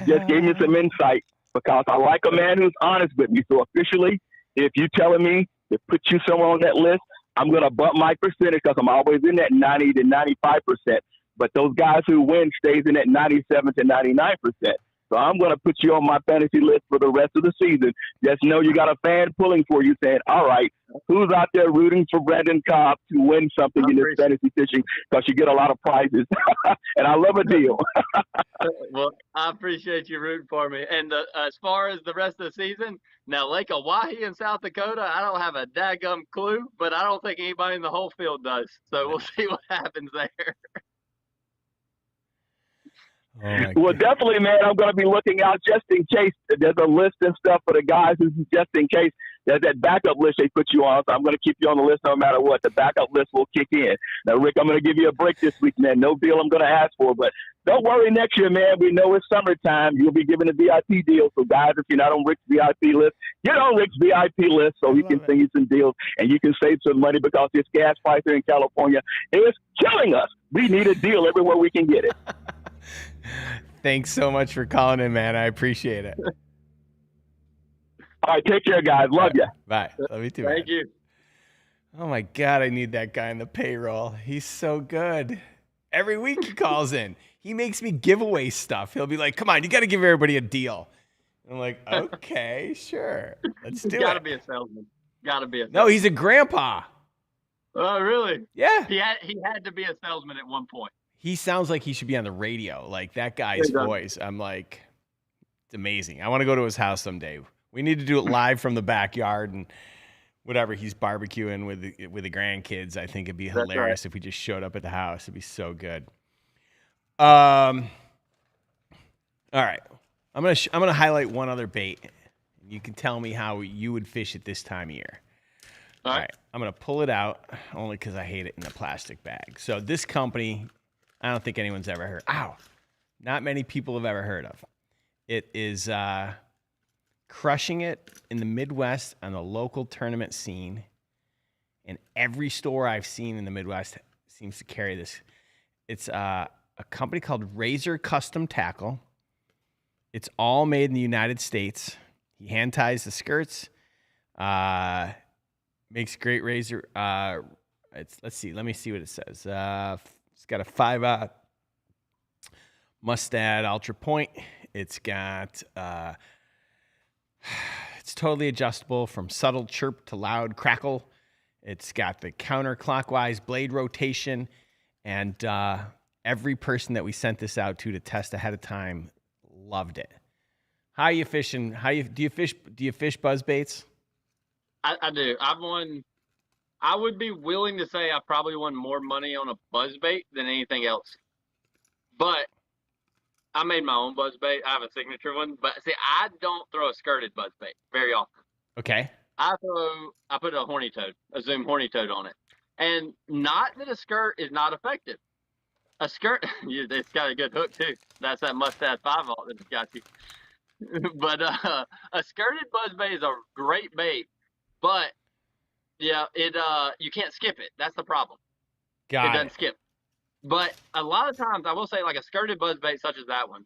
Just gave you some insight because I like a man who's honest with me. So officially, if you're telling me to put you somewhere on that list, I'm going to bump my percentage because I'm always in that 90 to 95%. But those guys who win stays in that 97 to 99%. So I'm going to put you on my fantasy list for the rest of the season. Just know you got a fan pulling for you saying, all right, who's out there rooting for Brandon Cobb to win something in this fantasy fishing because you get a lot of prizes. And I love a deal. Well, I appreciate you rooting for me. And as far as the rest of the season, now Lake Oahe in South Dakota, I don't have a daggum clue, but I don't think anybody in the whole field does. So we'll see what happens there. Well, definitely, man, I'm going to be looking out just in case. There's a list and stuff for the guys who's just in case. There's that backup list they put you on. So I'm going to keep you on the list no matter what. The backup list will kick in. Now, Rick, I'm going to give you a break this week, man. No deal I'm going to ask for. But don't worry next year, man. We know it's summertime. You'll be given a VIP deal. So, guys, if you're not on Rick's VIP list, get on Rick's VIP list so he can send you some deals and you can save some money because this gas price here in California is killing us. We need a deal everywhere we can get it. Thanks so much for calling in, man. I appreciate it. All right, take care, guys. Love you. Bye. Love you too. Thank you. Oh my God, I need that guy in the payroll. He's so good. Every week he calls in. He makes me giveaway stuff. He'll be like, come on, you got to give everybody a deal. I'm like, okay, sure. Let's do it. Gotta be a salesman. Gotta be a salesman. No, he's a grandpa. Oh, really? Yeah. He had to be a salesman at one point. He sounds like he should be on the radio. Like that guy's voice. I'm like, it's amazing. I want to go to his house someday. We need to do it live from the backyard and whatever he's barbecuing with the grandkids. I think it'd be hilarious if we just showed up at the house. It'd be so good. All right. I'm gonna highlight one other bait. You can tell me how you would fish it this time of year. All right. I'm gonna pull it out only because I hate it in a plastic bag. So this company, I don't think anyone's ever heard. Not many people have ever heard of. It is crushing it in the Midwest on the local tournament scene. And every store I've seen in the Midwest seems to carry this. It's a company called Razor Custom Tackle. It's all made in the United States. He hand ties the skirts. Makes great razor. Let's see. Let me see what it says. It's got a 5/0 Mustad Ultra Point. It's got it's totally adjustable from subtle chirp to loud crackle. It's got the counterclockwise blade rotation, and every person that we sent this out to test ahead of time loved it. How are you fishing? Do you fish buzz baits? I do. I would be willing to say I probably won more money on a buzzbait than anything else. But I made my own buzzbait. I have a signature one. But see, I don't throw a skirted buzzbait very often. Okay. I put a horny toad, a Zoom horny toad on it. And not that a skirt is not effective. A skirt, it's got a good hook too. That's that Mustad 5/0 that's got you. But a skirted buzzbait is a great bait. But yeah, you can't skip it. That's the problem. It doesn't skip. But a lot of times, I will say, like a skirted buzzbait such as that one,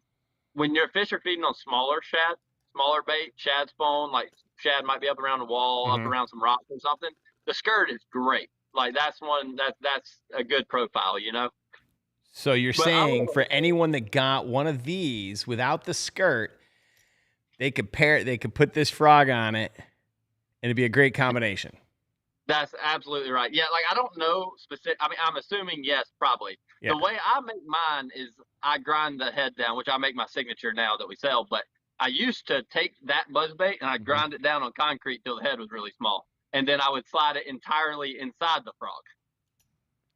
when your fish are feeding on smaller shad, smaller bait, shad spawn, like shad might be up around the wall, up around some rocks or something, the skirt is great. Like that's one that's a good profile, you know. So you're saying for anyone that got one of these without the skirt, they could put this frog on it, and it'd be a great combination. That's absolutely right. Yeah, like I don't know specific. I mean, I'm assuming yes, probably. Yeah. The way I make mine is I grind the head down, which I make my signature now that we sell. But I used to take that buzzbait and I grind it down on concrete till the head was really small, and then I would slide it entirely inside the frog.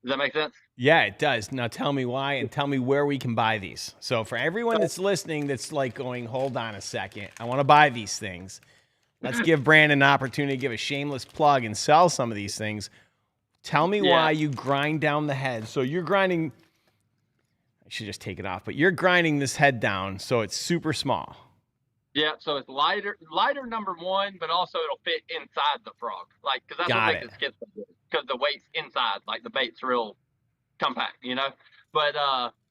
Does that make sense? Yeah, it does. Now tell me why and tell me where we can buy these. So for everyone that's listening, that's like going, hold on a second, I want to buy these things. Let's give Brandon an opportunity to give a shameless plug and sell some of these things. Tell me why you grind down the head. So you're grinding, I should just take it off, but you're grinding this head down so it's super small. Yeah, so it's lighter number one, but also it'll fit inside the frog. Like, because that's what makes it skip so good. Because the weight's inside, like the bait's real compact, you know? But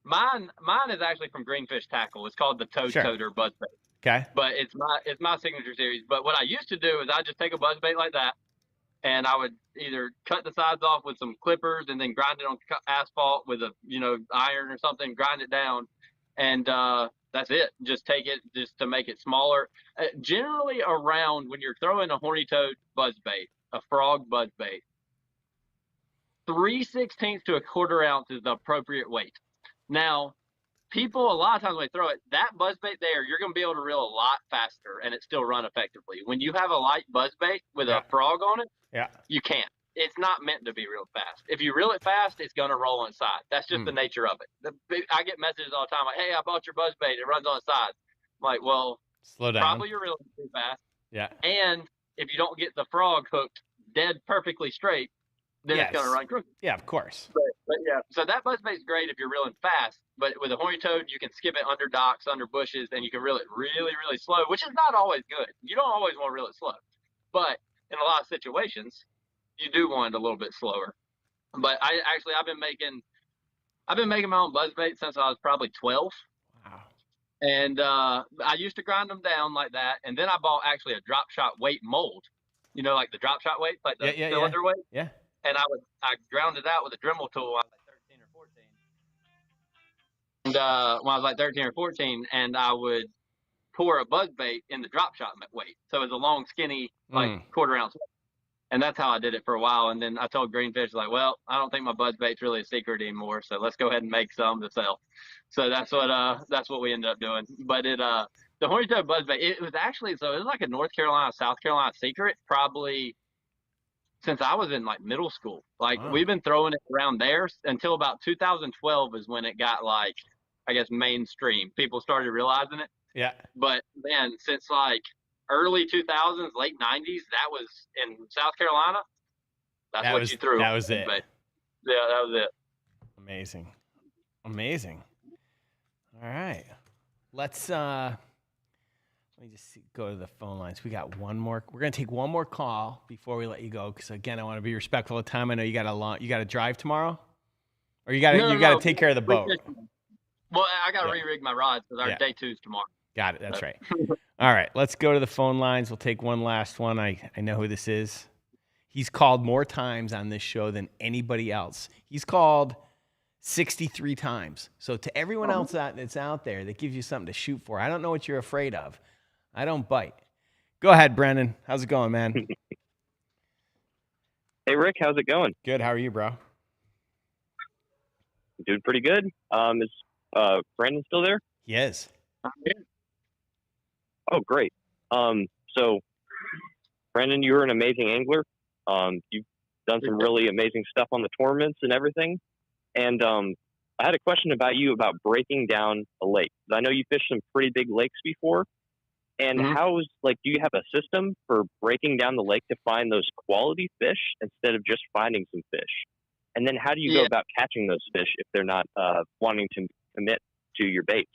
mine is actually from Greenfish Tackle. It's called the Toad Toter Buzzbait. Okay. But it's my signature series. But what I used to do is I just take a buzzbait like that, and I would either cut the sides off with some clippers and then grind it on asphalt with a iron or something, grind it down, and that's it. Just take it just to make it smaller. Generally around when you're throwing a horny toad buzzbait, a frog buzzbait, 3/16 to 1/4 ounce is the appropriate weight. Now, people, a lot of times when they throw it, that buzzbait there, you're going to be able to reel a lot faster and it still run effectively. When you have a light buzzbait with a frog on it, you can't. It's not meant to be reeled fast. If you reel it fast, it's going to roll inside. That's just the nature of it. I get messages all the time like, hey, I bought your buzzbait. It runs on the sides. I'm like, well, slow down. Probably you're reeling too fast. Yeah. And if you don't get the frog hooked dead perfectly straight, then it's going to run crooked. Yeah, of course. But yeah, so that buzzbait's great if you're reeling fast. But with a horny toad, you can skip it under docks, under bushes, and you can reel it really, really slow, which is not always good. You don't always want to reel it slow. But in a lot of situations, you do want it a little bit slower. But I've been making my own buzzbait since I was probably 12. Wow. And I used to grind them down like that, and then I bought actually a drop shot weight mold. You know, like the drop shot weight, like the cylinder weight. Yeah. And I ground it out with a Dremel tool when I was like 13 or 14. And when I was like 13 or 14, and I would pour a buzzbait in the drop shot weight. So it was a long, skinny, like 1/4 ounce weight. And that's how I did it for a while. And then I told Greenfish, like, well, I don't think my buzzbait's really a secret anymore. So let's go ahead and make some to sell. So that's what we ended up doing. But the horny toad buzzbait, it was like a North Carolina, South Carolina secret, probably since I was in like middle school. Like Wow. we've been throwing it around there until about 2012 is when it got like, I guess, mainstream. People started realizing it. Yeah. But man, since like early 2000s, late 90s, that was in South Carolina. That's what you threw. That was it. But yeah, that was it. Amazing. All right. Let's let me just go to the phone lines. We got one more. We're gonna take one more call before we let you go, because again, I want to be respectful of time. I know you got to drive tomorrow, or you got to take care of the boat. Well, I got to re-rig my rods because our day 2's tomorrow. Got it. That's right. All right, let's go to the phone lines. We'll take one last one. I know who this is. He's called more times on this show than anybody else. He's called 63 times. So to everyone else that's out there that gives you something to shoot for, I don't know what you're afraid of. I don't bite. Go ahead, Brandon. How's it going, man? Hey, Rick. How's it going? Good. How are you, bro? Doing pretty good. Is Brandon still there? He is. Oh, great. So, Brandon, you're an amazing angler. You've done some really amazing stuff on the tournaments and everything. And I had a question about you about breaking down a lake. I know you fished some pretty big lakes before. And do you have a system for breaking down the lake to find those quality fish instead of just finding some fish? And then how do you go about catching those fish if they're not wanting to commit to your baits?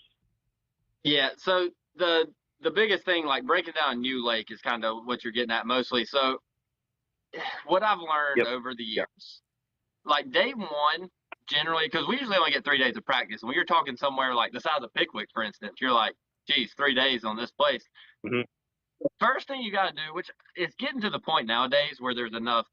Yeah, so the biggest thing, like breaking down a new lake, is kind of what you're getting at mostly. So what I've learned over the years, like day one, generally, because we usually only get 3 days of practice. And when you're talking somewhere like the size of Pickwick, for instance, you're like, geez, 3 days on this place. The first thing you got to do, which is getting to the point nowadays where there's enough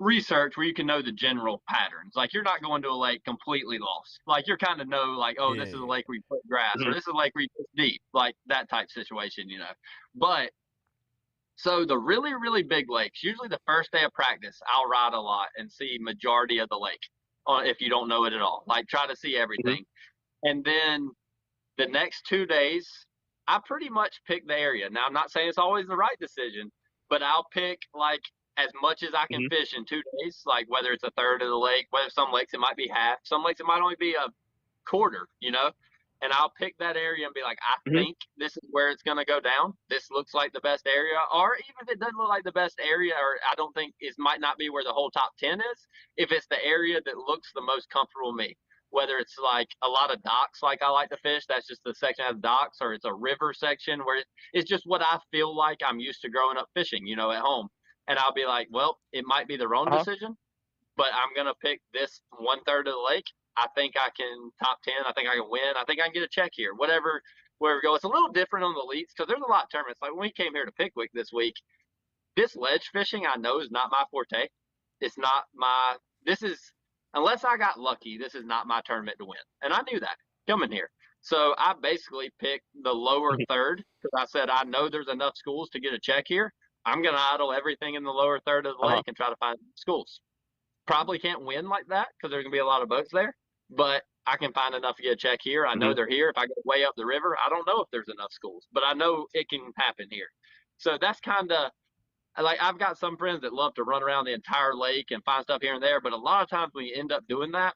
research where you can know the general patterns. Like you're not going to a lake completely lost. Like you're kind of know, like, oh, this is a lake where you put grass, or this is a lake where you put deep, like that type situation, you know. But so the really, really big lakes, usually the first day of practice, I'll ride a lot and see majority of the lake if you don't know it at all. Like try to see everything. And then the next 2 days, I pretty much pick the area. Now, I'm not saying it's always the right decision, but I'll pick like as much as I can fish in 2 days, like whether it's a third of the lake, whether some lakes it might be half, some lakes it might only be a quarter, you know, and I'll pick that area and be like, I think this is where it's going to go down. This looks like the best area, or even if it doesn't look like the best area, or I don't think it might not be where the whole top 10 is, if it's the area that looks the most comfortable to me. Whether it's like a lot of docks, like I like to fish, that's just the section that has docks, or it's a river section where it's just what I feel like I'm used to growing up fishing, you know, at home. And I'll be like, well, it might be the wrong decision, but I'm going to pick this 1/3 of the lake. I think I can top 10. I think I can win. I think I can get a check here, wherever we go. It's a little different on the elites because there's a lot of tournaments. Like when we came here to Pickwick this week, this ledge fishing I know is not my forte. It's not unless I got lucky, this is not my tournament to win. And I knew that coming here. So I basically picked the lower third because I said, I know there's enough schools to get a check here. I'm going to idle everything in the lower third of the lake and try to find schools. Probably can't win like that because there's going to be a lot of boats there, but I can find enough to get a check here. I know they're here. If I go way up the river, I don't know if there's enough schools, but I know it can happen here. So that's kind of, like I've got some friends that love to run around the entire lake and find stuff here and there. But a lot of times when you end up doing that,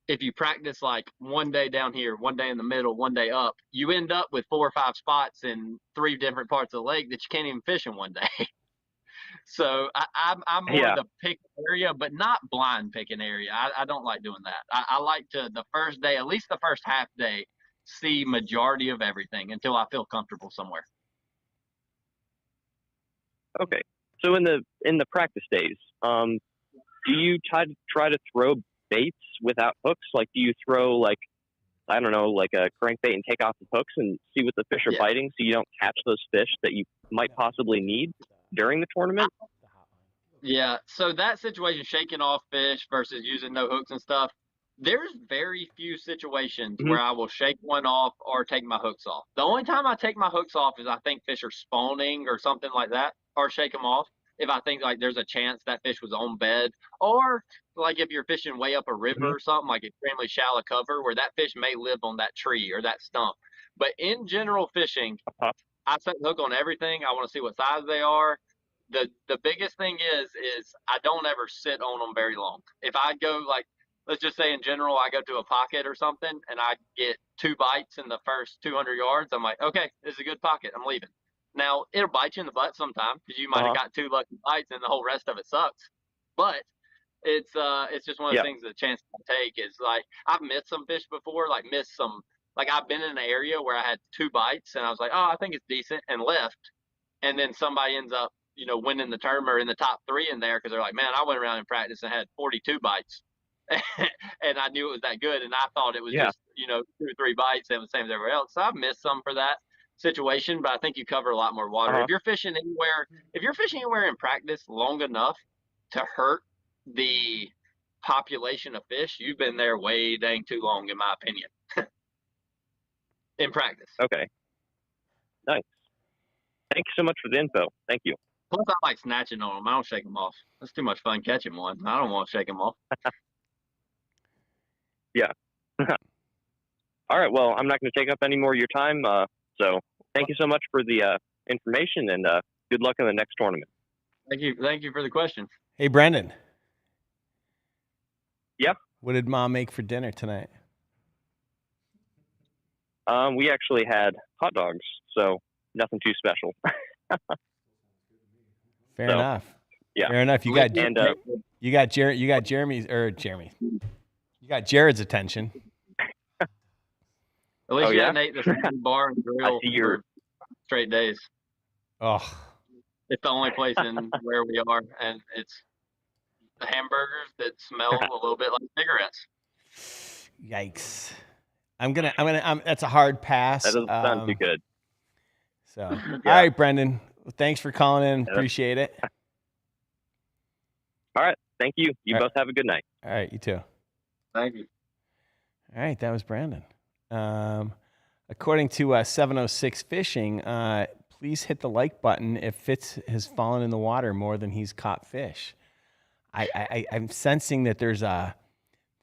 if you practice like 1 day down here, 1 day in the middle, 1 day up, you end up with 4 or 5 spots in 3 different parts of the lake that you can't even fish in 1 day. So I'm more the pick area, but not blind picking area. I don't like doing that. I like to, the first day, at least the first half day, see majority of everything until I feel comfortable somewhere. Okay. So in the practice days, do you try to throw baits without hooks? Like, do you throw like, I don't know, like a crankbait and take off the hooks and see what the fish are biting, so you don't catch those fish that you might possibly need during the tournament? Yeah. So that situation, shaking off fish versus using no hooks and stuff, there's very few situations where I will shake one off or take my hooks off. The only time I take my hooks off is I think fish are spawning or something like that, or shake them off. if I think like there's a chance that fish was on bed, or like if you're fishing way up a river or something, like extremely shallow cover where that fish may live on that tree or that stump. But in general fishing, I set the hook on everything. I want to see what size they are. The biggest thing is I don't ever sit on them very long. If I go like, let's just say in general, I go to a pocket or something and I get 2 bites in the first 200 yards, I'm like, okay, this is a good pocket. I'm leaving. Now it'll bite you in the butt sometime because you might have got 2 lucky bites and the whole rest of it sucks. But it's just one of the things the chance to take is like I've missed some fish before, like missed some. Like I've been in an area where I had 2 bites and I was like, oh, I think it's decent, and left, and then somebody ends up, winning the tournament or in the top 3 in there because they're like, man, I went around in practice and had 42 bites, and I knew it was that good, and I thought it was just 2 or 3 bites and the same as everywhere else. So I've missed some for that situation, but I think you cover a lot more water if you're fishing anywhere. If you're fishing anywhere in practice long enough to hurt the population of fish, you've been there way dang too long, in my opinion. In practice. Okay. Nice. Thank you so much for the info. Thank you. Plus, I like snatching on them. I don't shake them off. It's too much fun catching one. I don't want to shake them off. Yeah. All right. Well, I'm not going to take up any more of your time. So thank you so much for the information, and good luck in the next tournament. Thank you. Thank you for the question. Hey, Brandon. Yeah. What did Mom make for dinner tonight? We actually had hot dogs, so nothing too special. Fair enough. Yeah. Fair enough. You got Jeremy's. You got Jared's attention. At least you ate the same bar and grill for straight days. Oh. It's the only place in where we are, and it's the hamburgers that smell a little bit like cigarettes. Yikes. That's a hard pass. That doesn't sound too good. So, all right, Brendan. Well, thanks for calling in. Appreciate it. All right. Thank you. You both have a good night. All right. You too. Thank you. All right. That was Brandon. According to 706 Fishing, please hit the like button if Fitz has fallen in the water more than he's caught fish. I'm sensing that there's a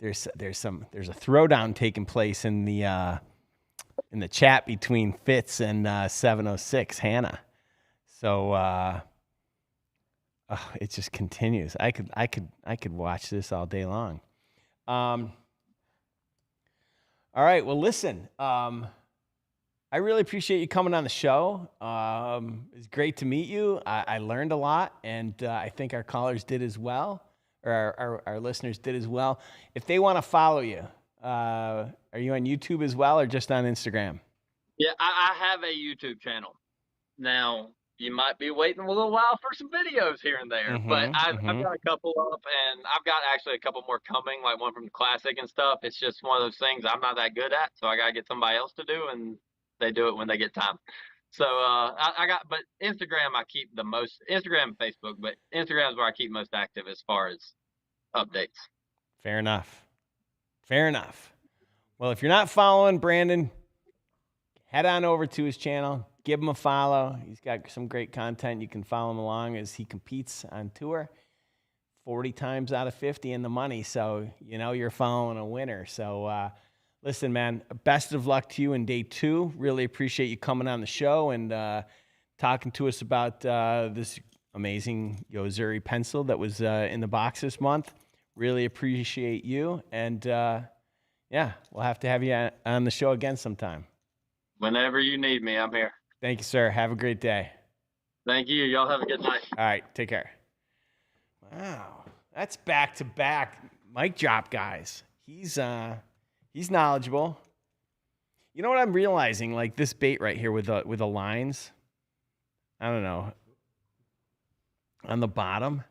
throwdown taking place in the chat between Fitz and 706 Hannah. So it just continues. I could watch this all day long. All right. Well, listen. I really appreciate you coming on the show. It's great to meet you. I learned a lot, and I think our callers did as well. Or our listeners did as well. If they want to follow you, are you on YouTube as well or just on Instagram? Yeah, I have a YouTube channel. Now, you might be waiting a little while for some videos here and there, but I've got a couple up, and I've got actually a couple more coming, like one from the Classic and stuff. It's just one of those things I'm not that good at, so I got to get somebody else to do, and they do it when they get time. So but Instagram, I keep the most, Instagram and Facebook, but Instagram is where I keep most active as far as updates. Fair enough. Well, if you're not following Brandon, head on over to his channel, give him a follow. He's got some great content. You can follow him along as he competes on tour 40 times out of 50 in the money. So, you're following a winner. So, listen, man, best of luck to you in day 2. Really appreciate you coming on the show and talking to us about this amazing Yo-Zuri pencil that was in the box this month. Really appreciate you. And, we'll have to have you on the show again sometime. Whenever you need me, I'm here. Thank you, sir. Have a great day. Thank you. Y'all have a good night. All right. Take care. Wow. That's back-to-back mic drop, guys. He's knowledgeable. You know what I'm realizing? Like this bait right here with the lines, I don't know, on the bottom.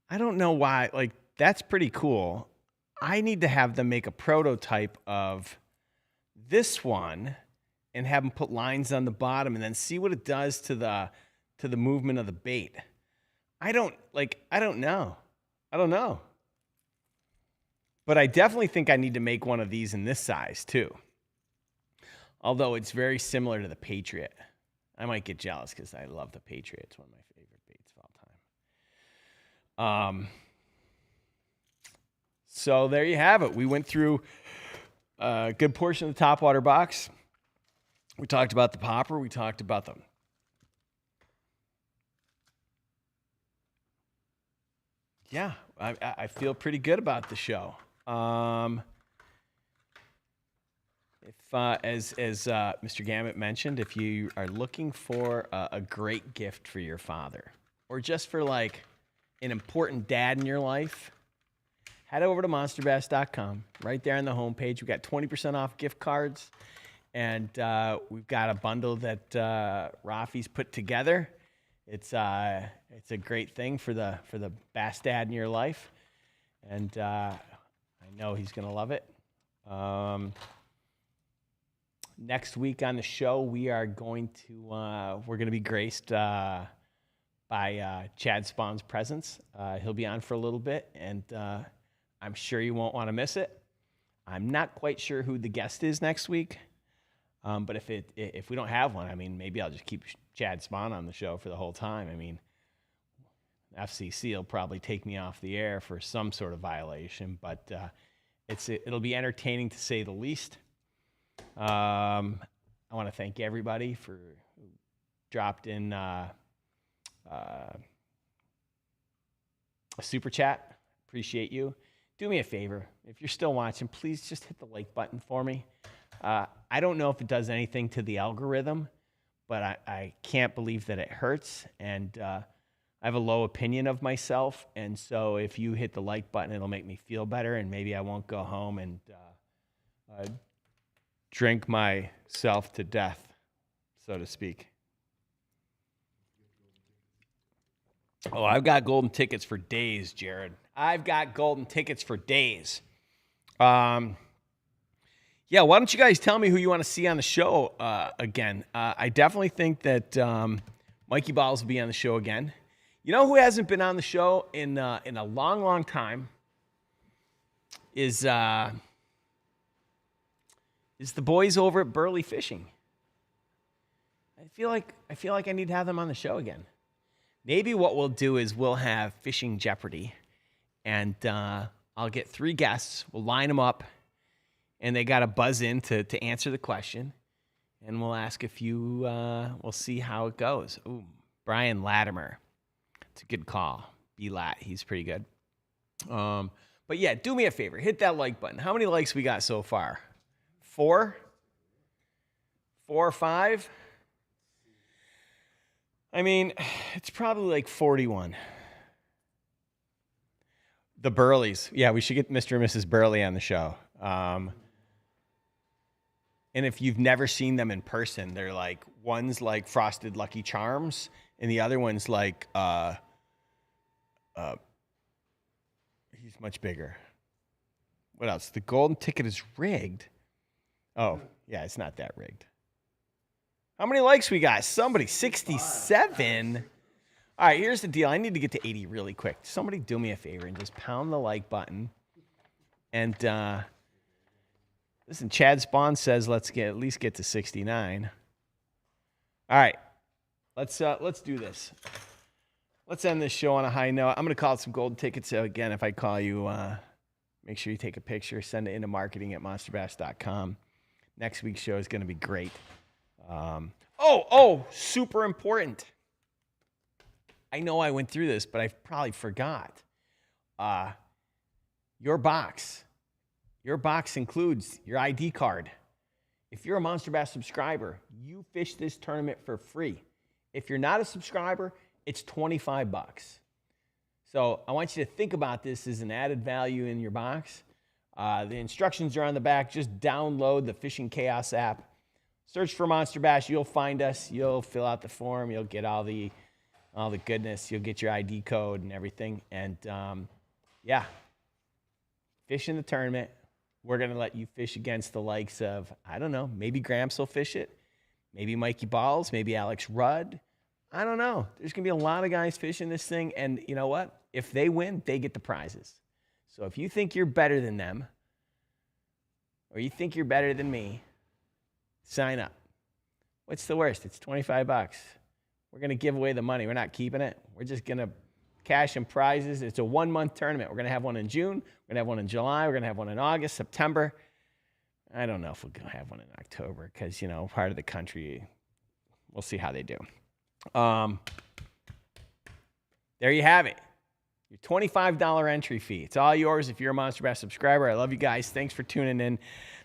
I don't know why. Like that's pretty cool. I need to have them make a prototype of this one and have them put lines on the bottom and then see what it does to the movement of the bait. I don't know. But I definitely think I need to make one of these in this size too. Although it's very similar to the Patriot. I might get jealous because I love the Patriot. It's one of my favorite baits of all time. So there you have it. We went through a good portion of the Topwater box. We talked about the popper. We talked about them. Yeah, I feel pretty good about the show. As Mr. Gambit mentioned, if you are looking for a great gift for your father, or just for like an important dad in your life, head over to monsterbass.com. Right there on the homepage, we got 20% off gift cards, and we've got a bundle that Rafi's put together. It's a great thing for the bass dad in your life, and I know he's gonna love it. Next week on the show, we are going to we're gonna be graced by Chad Spawn's presence. He'll be on for a little bit, and I'm sure you won't want to miss it. I'm not quite sure who the guest is next week, but if we don't have one, I mean, maybe I'll just keep Chad Spawn on the show for the whole time. I mean, FCC will probably take me off the air for some sort of violation, but it'll be entertaining to say the least. I want to thank everybody who dropped in a super chat. Appreciate you. Do me a favor. If you're still watching, please just hit the like button for me. I don't know if it does anything to the algorithm, but I can't believe that it hurts. And I have a low opinion of myself. And so if you hit the like button, it'll make me feel better. And maybe I won't go home and drink myself to death, so to speak. Oh, I've got golden tickets for days, Jared. I've got golden tickets for days. Yeah, why don't you guys tell me who you want to see on the show again? I definitely think that Mikey Balls will be on the show again. You know who hasn't been on the show in a long, long time is the boys over at Burley Fishing. I feel like I need to have them on the show again. Maybe what we'll do is we'll have Fishing Jeopardy, and I'll get 3 guests. We'll line them up, and they got to buzz in to answer the question, and we'll ask a few. We'll see how it goes. Ooh, Brian Latimer. It's a good call. B-Lat. He's pretty good. But yeah, do me a favor. Hit that like button. How many likes we got so far? 4? 4 or 5? I mean, it's probably like 41. The Burleys. Yeah, we should get Mr. and Mrs. Burley on the show. And if you've never seen them in person, they're like, one's like Frosted Lucky Charms, and the other one's like, he's much bigger. What else? The golden ticket is rigged. Oh, yeah, it's not that rigged. How many likes we got? Somebody, 67. All right, here's the deal. I need to get to 80 really quick. Somebody do me a favor and just pound the like button. And listen, Chad Spawn says let's at least get to 69. All right, let's do this. Let's end this show on a high note. I'm going to call it some golden tickets. So again, if I call you, make sure you take a picture, send it into marketing at monsterbass.com. Next week's show is going to be great. Super important. I know I went through this, but I probably forgot. Your box includes your ID card. If you're a Monster Bass subscriber, you fish this tournament for free. If you're not a subscriber, it's $25. So I want you to think about this as an added value in your box. The instructions are on the back. Just download the Fishing Chaos app. Search for Monster Bass. You'll find us. You'll fill out the form. You'll get all the goodness. You'll get your ID code and everything. And yeah, fish in the tournament. We're going to let you fish against the likes of, I don't know, maybe Gramps will fish it. Maybe Mikey Balls. Maybe Alex Rudd. I don't know. There's going to be a lot of guys fishing this thing. And you know what? If they win, they get the prizes. So if you think you're better than them, or you think you're better than me, sign up. What's the worst? It's $25. We're going to give away the money. We're not keeping it. We're just going to cash and prizes. It's a 1-month tournament. We're going to have one in June. We're going to have one in July. We're going to have one in August, September. I don't know if we're going to have one in October because, part of the country, we'll see how they do. There you have it. Your $25 entry fee. It's all yours if you're a Monster Bass subscriber. I love you guys. Thanks for tuning in.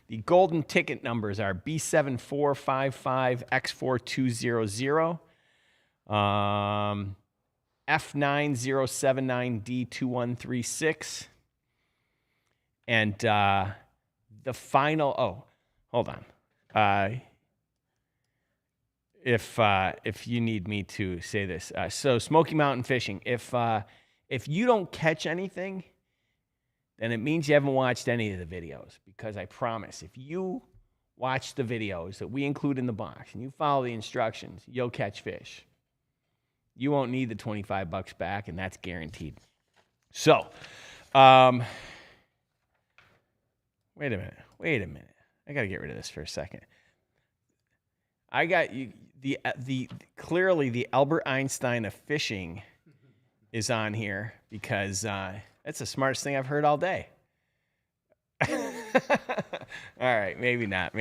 The golden ticket numbers are B7455X4200, F9079D2136, and the final. Hold on. If you need me to say this, so Smoky Mountain Fishing. If you don't catch anything, then it means you haven't watched any of the videos. Because I promise, if you watch the videos that we include in the box and you follow the instructions, you'll catch fish. You won't need the $25 back, and that's guaranteed. So, wait a minute. I got to get rid of this for a second. I got you. Clearly the Albert Einstein of fishing is on here because that's the smartest thing I've heard all day. All right, maybe not.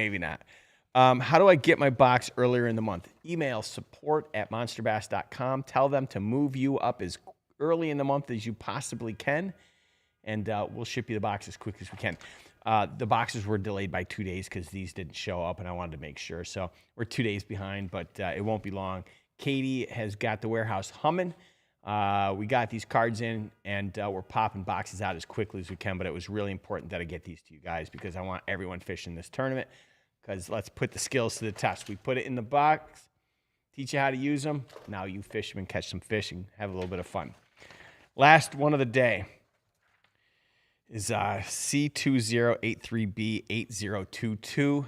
How do I get my box earlier in the month? Email support@monsterbass.com. Tell them to move you up as early in the month as you possibly can, and we'll ship you the box as quick as we can. The boxes were delayed by 2 days because these didn't show up, and I wanted to make sure. So we're 2 days behind, but it won't be long. Katie has got the warehouse humming. We got these cards in, and we're popping boxes out as quickly as we can, but it was really important that I get these to you guys because I want everyone fishing this tournament because let's put the skills to the test. We put it in the box, teach you how to use them. Now you fish them and catch some fish and have a little bit of fun. Last one of the day is C2083B8022.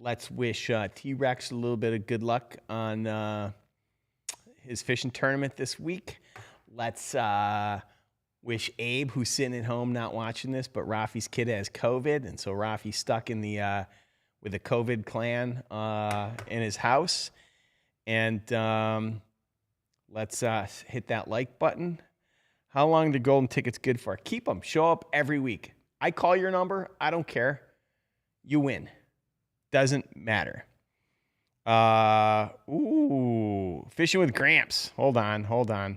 Let's wish T-Rex a little bit of good luck on his fishing tournament this week. Let's wish Abe, who's sitting at home not watching this, but Rafi's kid has COVID, and so Rafi's stuck in the with the COVID clan in his house. And let's hit that like button. How long are the golden tickets good for? Keep them. Show up every week. I call your number. I don't care. You win. Doesn't matter. Fishing with Gramps. Hold on.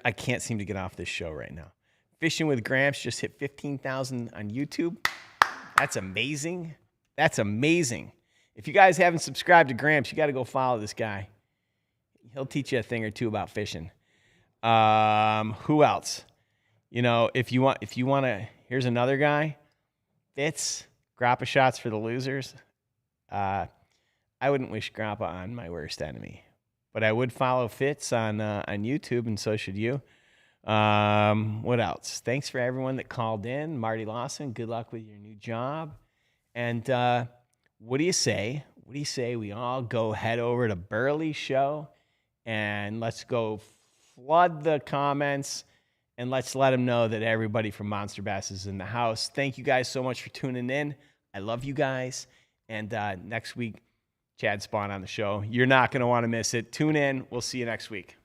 I can't seem to get off this show right now. Fishing with Gramps just hit 15,000 on YouTube. That's amazing. If you guys haven't subscribed to Gramps, you got to go follow this guy. He'll teach you a thing or two about fishing. Who else? If you want to, here's another guy. Fitz, Grappa Shots for the Losers. I wouldn't wish Grappa on my worst enemy, but I would follow Fitz on YouTube, and so should you. What else? Thanks for everyone that called in. Marty Lawson, good luck with your new job. And what do you say? We all go head over to Burley's show, and let's go flood the comments, and let's let them know that everybody from Monster Bass is in the house. Thank you guys so much for tuning in. I love you guys. And next week, Chad Spawn on the show. You're not going to want to miss it. Tune in. We'll see you next week.